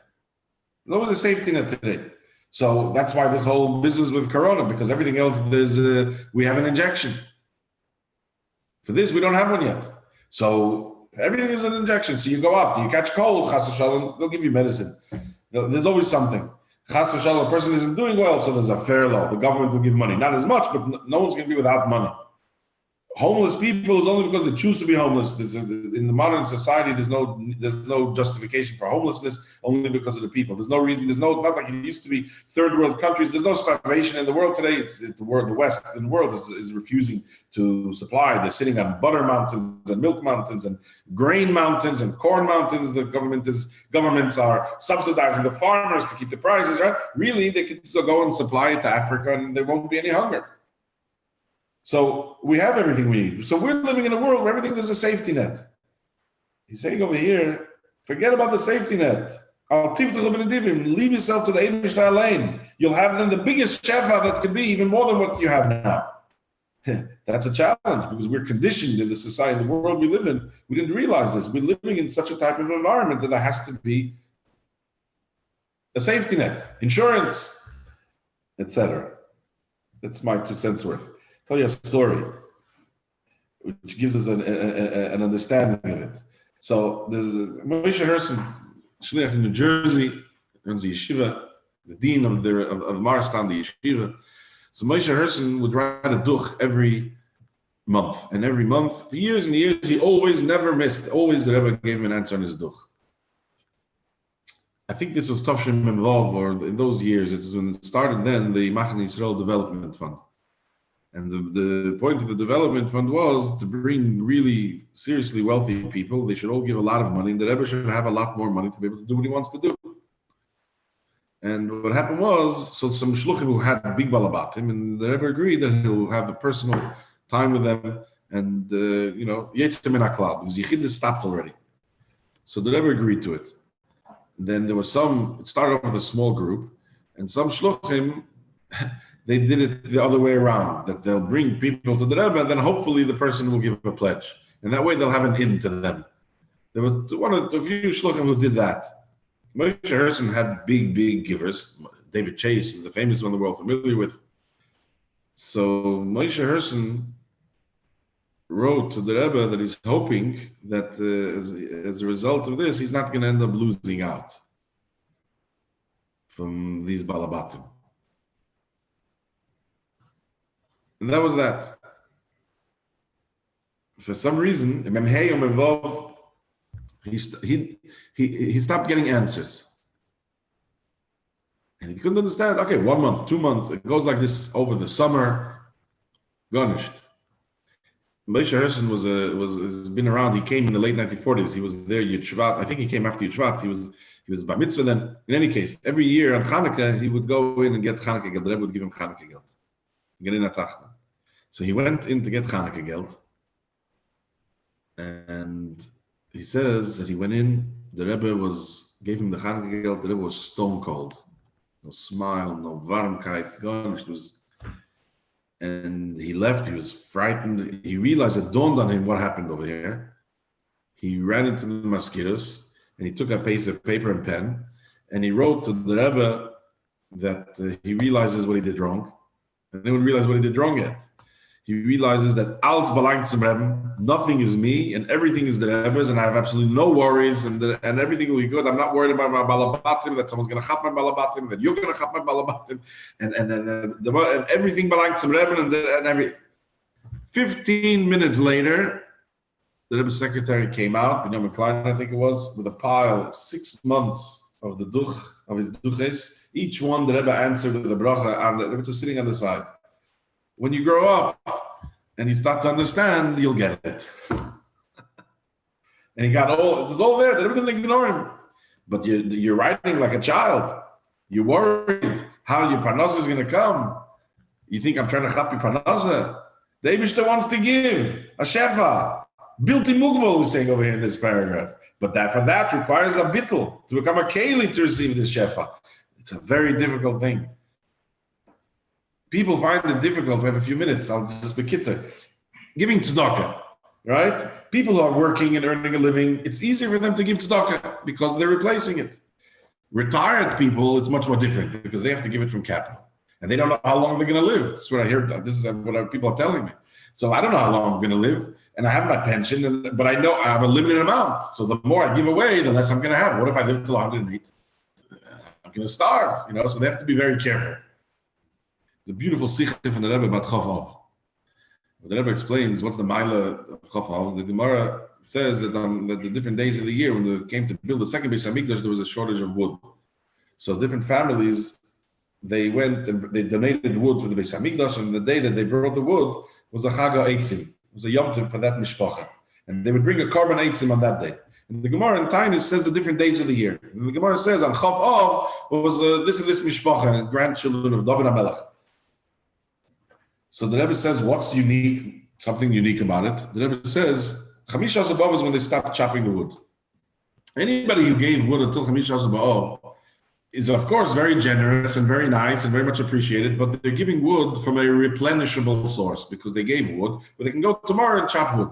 There's always a safety net today. So that's why this whole business with Corona, because everything else, we have an injection. For this, we don't have one yet. So everything is an injection. So you go up, you catch cold, chas v'shalom, they'll give you medicine. There's always something. Chas v'shalom, a person isn't doing well, so there's a fair law. The government will give money. Not as much, but no one's going to be without money. Homeless people is only because they choose to be homeless. In the modern society, there's no justification for homelessness, only because of the people. There's no reason. Not like it used to be. Third world countries. There's no starvation in the world today. The Western world is refusing to supply. They're sitting on butter mountains and milk mountains and grain mountains and corn mountains. The governments are subsidizing the farmers to keep the prices right. Really, they could still go and supply it to Africa, and there won't be any hunger. So we have everything we need. So we're living in a world where everything there's a safety net. He's saying over here, forget about the safety net. Leave yourself to the Eibishter lane. You'll have then the biggest shefa that could be, even more than what you have now. That's a challenge because we're conditioned in the society, the world we live in. We didn't realize this. We're living in such a type of environment that there has to be a safety net, insurance, etc. That's my 2 cents worth. Tell you a story which gives us an understanding of it. So there's Moshe Herson, shliach in New Jersey, runs the yeshiva, the dean of Marstan, the yeshiva. So Moshe Herson would write a duch every month, and every month for years and years he always never missed. Always the Rebbe gave him an answer on his duch. I think this was Tavshim Memvav, or in those years, it was when it started then the Machane Yisrael Development Fund. And the point of the development fund was to bring really seriously wealthy people. They should all give a lot of money, and the Rebbe should have a lot more money to be able to do what he wants to do. And what happened was, so some shluchim who had big balabatim, and the Rebbe agreed that he'll have a personal time with them, and Yetzim in Aklal, because Yechidus stopped already. So the Rebbe agreed to it. Then there was it started off with a small group, and some shluchim, they did it the other way around, that they'll bring people to the Rebbe, and then hopefully the person will give a pledge. And that way they'll have an in to them. There was a few shluchim who did that. Moshe Herson had big givers. David Chase is the famous one we're all familiar with. So Moshe Herson wrote to the Rebbe that he's hoping that as a result of this, he's not going to end up losing out from these balabatim. And that was that. For some reason, he stopped getting answers. And he couldn't understand, okay, 1 month, 2 months, it goes like this over the summer, garnished. Moshe Herson has been around. He came in the late 1940s. He was there, Yud Shvat. I think he came after Yud Shvat. He was bar mitzvah then. In any case, every year on Hanukkah, he would go in and get Hanukkah geld. The Rebbe would give him Hanukkah geld. So he went in to get Hanukkah geld. And he says that he went in, the Rebbe gave him the Hanukkah geld, the Rebbe was stone cold. No smile, no warmkeit, and he left, he was frightened. He realized, it dawned on him what happened over here. He ran into the mosquitoes, and he took a piece of paper and pen, and he wrote to the Rebbe that he realizes what he did wrong. And they would realize what he did wrong yet. He realizes that alles belangt zum Rebbe, nothing is me, and everything is the Rebbe's, and I have absolutely no worries, and everything will be good. I'm not worried about my balabatim, that someone's going to chap my balabatim, that you're going to chap my balabatim, and everything belangt zum Rebbe, and every 15 minutes later, the Rebbe's secretary came out, Binyamin Klein, I think it was, with a pile of 6 months of the duch, of his duches. Each one the Rebbe answered with a bracha, and the Rebbe was sitting on the side. When you grow up and you start to understand, you'll get it. And he got it was all there. They didn't ignore him. But you're writing like a child. You're worried how your parnasa is going to come. You think I'm trying to chap your parnasa? The Eibishter wants to give a shefa. Bilti mugbal, we're saying over here in this paragraph. But that requires a bittul to become a keli to receive this shefa. It's a very difficult thing. People find it difficult. We have a few minutes. I'll just be kitzer. Giving tzedakah, right? People who are working and earning a living, it's easier for them to give tzedakah because they're replacing it. Retired people, it's much more different because they have to give it from capital. And they don't know how long they're going to live. This is what I hear. This is what people are telling me. So I don't know how long I'm going to live. And I have my pension, but I know I have a limited amount. So the more I give away, the less I'm going to have. What if I live till 108? I'm going to starve, so they have to be very careful. The beautiful sikh from the Rebbe about Chof Av. The Rebbe explains what's the Maila of Chof Av. The Gemara says that on the different days of the year, when they came to build the second Beis Hamikdash, there was a shortage of wood. So different families, they went and they donated wood for the Beis Hamikdash, and the day that they brought the wood was a Chag HaEitzim. It was a Yom Tov for that mishpacha. And they would bring a korban eitzim on that day. And the Gemara in Tainus says the different days of the year. And the Gemara says on Chof Av was this and this mishpacha, grandchildren of David HaMelech. So the Rebbe says, what's unique, something unique about it? The Rebbe says, Chamisha B'Av is when they stopped chopping the wood. Anybody who gave wood until Chamisha B'Av is, of course, very generous and very nice and very much appreciated, but they're giving wood from a replenishable source because they gave wood, but they can go tomorrow and chop wood.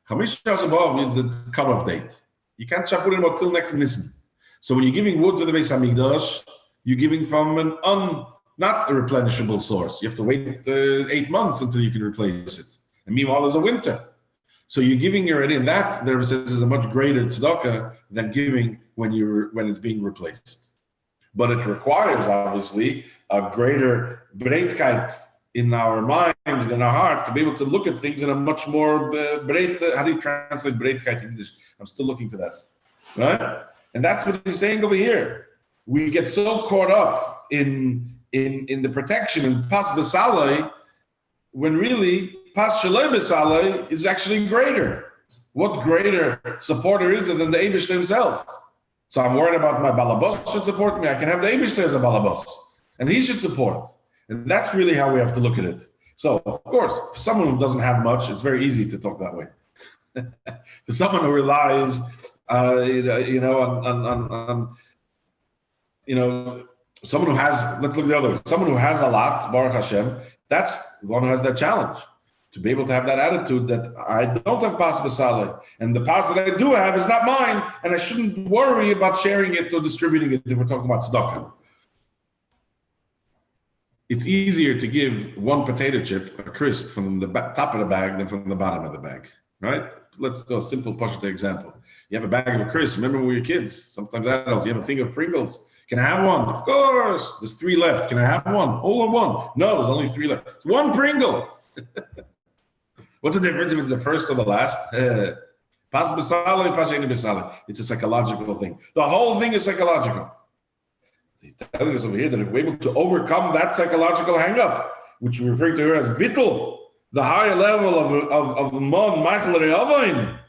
Chamisha B'Av is the cutoff date. You can't chop wood anymore till next Nisan. So when you're giving wood to the Beis Hamikdash, you're giving from not a replenishable source. You have to wait 8 months until you can replace it. And meanwhile, there's a winter. So you're giving already, and that, there says, is a much greater tzedakah than giving when it's being replaced. But it requires, obviously, a greater breitkeit in our minds and in our heart to be able to look at things in a much more breit. How do you translate breitkeit in English? I'm still looking for that. Right? And that's what he's saying over here. We get so caught up in the protection and pas b'salai, when really pas shaloi b'saloi is actually greater. What greater supporter is it than the Eibushter himself? So I'm worried about my balabos should support me. I can have the Eibushter as a balabos, and he should support. And that's really how we have to look at it. So, of course, for someone who doesn't have much, it's very easy to talk that way. For someone who relies, someone who has, let's look at the other way. Someone who has a lot, Baruch Hashem, that's the one who has that challenge. To be able to have that attitude that I don't have pas b'saleh, and the pas that I do have is not mine, and I shouldn't worry about sharing it or distributing it if we're talking about tzedakah. It's easier to give one potato chip, a crisp, from the top of the bag than from the bottom of the bag, right? Let's do a simple Pashto example. You have a bag of crisps. Remember when we were kids, sometimes adults, you have a thing of Pringles. Can I have one? Of course. There's 3 left. Can I have one? All of one. No, there's only 3 left. It's 1 Pringle. What's the difference if it's the first or the last? Pas b'saleh, pas she'eino b'saleh. It's a psychological thing. The whole thing is psychological. He's telling us over here that if we're able to overcome that psychological hang-up, which we're referring to here as bittul, the higher level of mon, machal, re'avoin,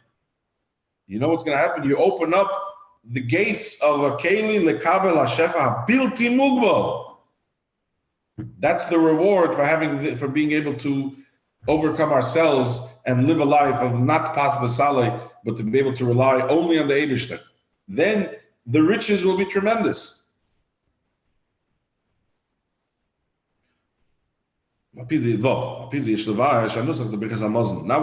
you know what's going to happen? You open up the gates of a keli lekabel hashefa bilti mugbo. That's the reward for being able to overcome ourselves and live a life of not pas b'saleh, but to be able to rely only on the Eibishter. Then the riches will be tremendous. Now we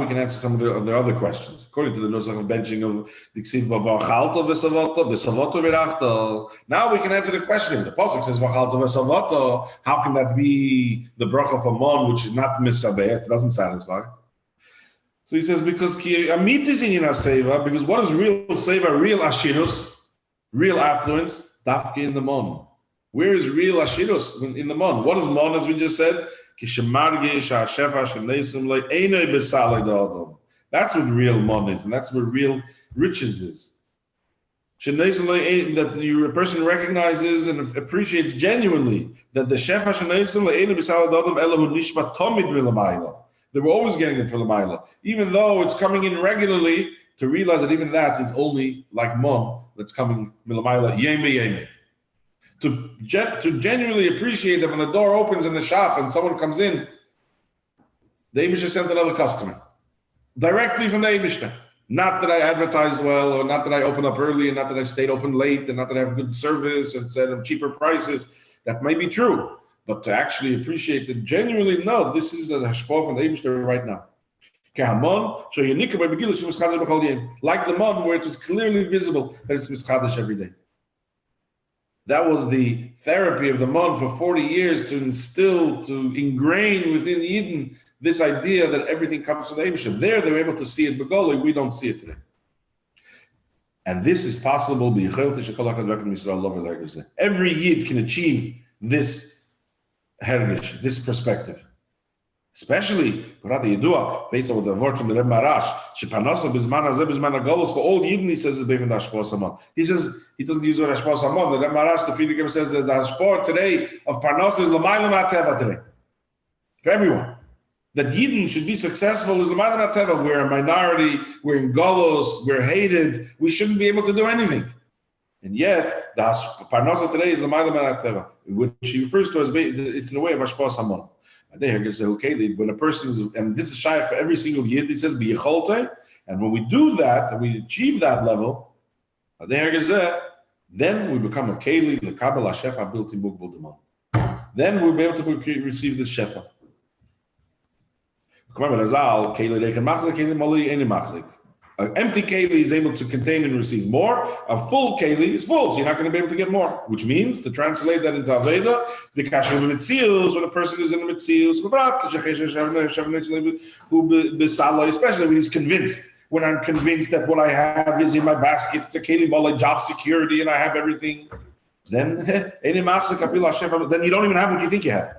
can answer some of the other questions. According to the nusach of benching of the ksiv v'achalto v'savoto v'savoto v'rachto. Now we can answer the question. If the pasuk says v'achalto v'savoto, how can that be the bracha of Amon, which is not misabeh? It doesn't satisfy. So he says because ki amit is in seva. Because what is real seva? Real ashirus, real affluence. Dafke in the mon. Where is real ashirus in the mon? What is mon? As we just said. That's what real mon is, and that's what real riches is. That a person recognizes and appreciates genuinely that the shefa they were always getting it for the Maila, even though it's coming in regularly. To realize that even that is only like mon that's coming milamayla yeme. To genuinely appreciate that when the door opens in the shop and someone comes in, the Eibishter sent another customer directly from the Eibishter. Not that I advertised well, or not that I opened up early, and not that I stayed open late, and not that I have good service and said cheaper prices. That may be true, but to actually appreciate that genuinely, no, this is the hashpah from the Eibishter right now. Like the mon, where it was clearly visible that it's mischadash every day. That was the therapy of the mon for 40 years to instill, to ingrain within Eden this idea that everything comes from the Eibishter. There, they were able to see it begoli. We don't see it today. And this is possible. Every Yid can achieve this hergish, this perspective. Especially, based on the word from the Rebbe Marash, for all Yidden, he says, he says, he doesn't use the Hashpah Samon. The Rebbe Marash, the Friedrich says that the Hashpah today of Parnas is L'mayla Ma'ateva today. For everyone. That Yidden should be successful is L'mayla Ma'ateva. We're a minority, we're in Golos, we're hated, we shouldn't be able to do anything. And yet, the Parnas today is L'mayla Ma'ateva, which he refers to as, it's in a way of Hashpah Samon. When a person is, and this is shy for every single yid, he says, and when we do that, and we achieve that level, then we become a keli, then we'll be able to receive this shefa. An empty keli is able to contain and receive more. A full keli is full, so you're not going to be able to get more. Which means, to translate that into Aveda, the kasher of mitzius, when a person is in the mitzius, especially when he's convinced. When I'm convinced that what I have is in my basket, it's a keli like job security, and I have everything. Then, then you don't even have what you think you have.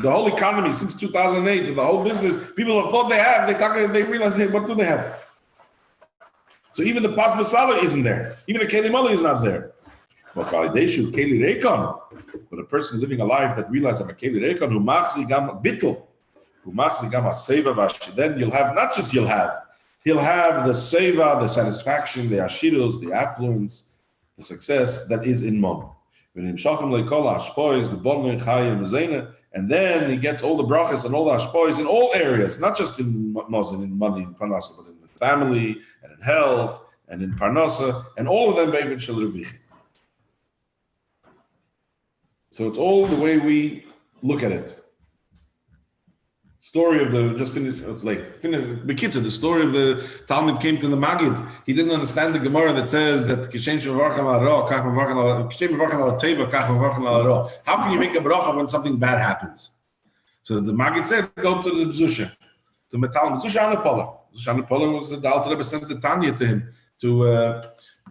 The whole economy since 2008, the whole business, people have thought they have, they realize, what do they have? So even the pas b'saleh isn't there. Even the keli mali is not there. But validation, keli rekon. But a person living a life that realizes I'm a keli rekon, who machzi gam bittul, who machzi gam seva vash. Then he'll have he'll have the seva, the satisfaction, the ashirus, the affluence, the success that is in mom. And then he gets all the brachas and all the ashpois in all areas, not just in mazon, in money, in parnasa, but in the family and in health and in parnasa, and all of them beivin shel revichi. So it's all the way we look at it. Story of the, just finished, it's late. Bekitzer, the story of the Talmud came to the Maggid. He didn't understand the Gemara that says that how can you make a bracha when something bad happens? So the Maggid said, go to the Zusha, to Metal Zusha Anapola. Zusha Anapola was the Alter Rebbe sent the Tanya to him to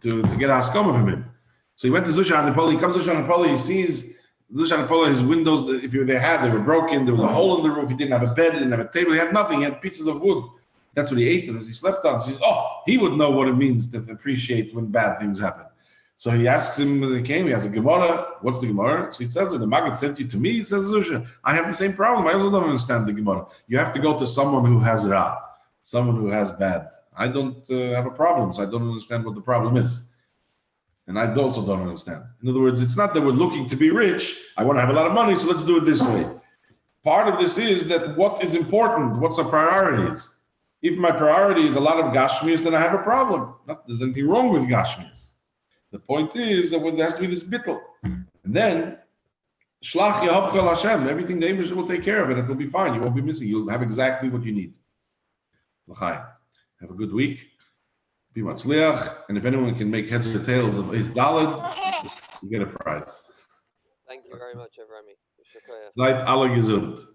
get a haskama from him. So he went to Zusha Anapola. He comes to Zusha Anapola. He sees Zusha Anapola, his windows, if they were broken. There was a hole in the roof. He didn't have a bed. He didn't have a table. He had nothing. He had pieces of wood. That's what he ate. That he slept on. He says, he would know what it means to appreciate when bad things happen. So he asks him when he came. He has a Gemara. What's the Gemara? So he says, the Maggid sent you to me. He says, Zusha, I have the same problem. I also don't understand the Gemara. You have to go to someone who has ra, someone who has bad. I don't have a problem, so I don't understand what the problem is. And I also don't understand. In other words, it's not that we're looking to be rich. I want to have a lot of money, so let's do it this way. Part of this is that what is important, what's our priorities? If my priority is a lot of gashmias, then I have a problem. There's anything wrong with gashmias. The point is that there has to be this bittul. And then, shlach yahavchel Hashem, everything the Amish will take care of it. It'll be fine. You won't be missing. You'll have exactly what you need. L'chaim. Have a good week. Be matzliach, and if anyone can make heads or tails of his dalid, you get a prize. Thank you very much, Avrami. Seid alle gesund.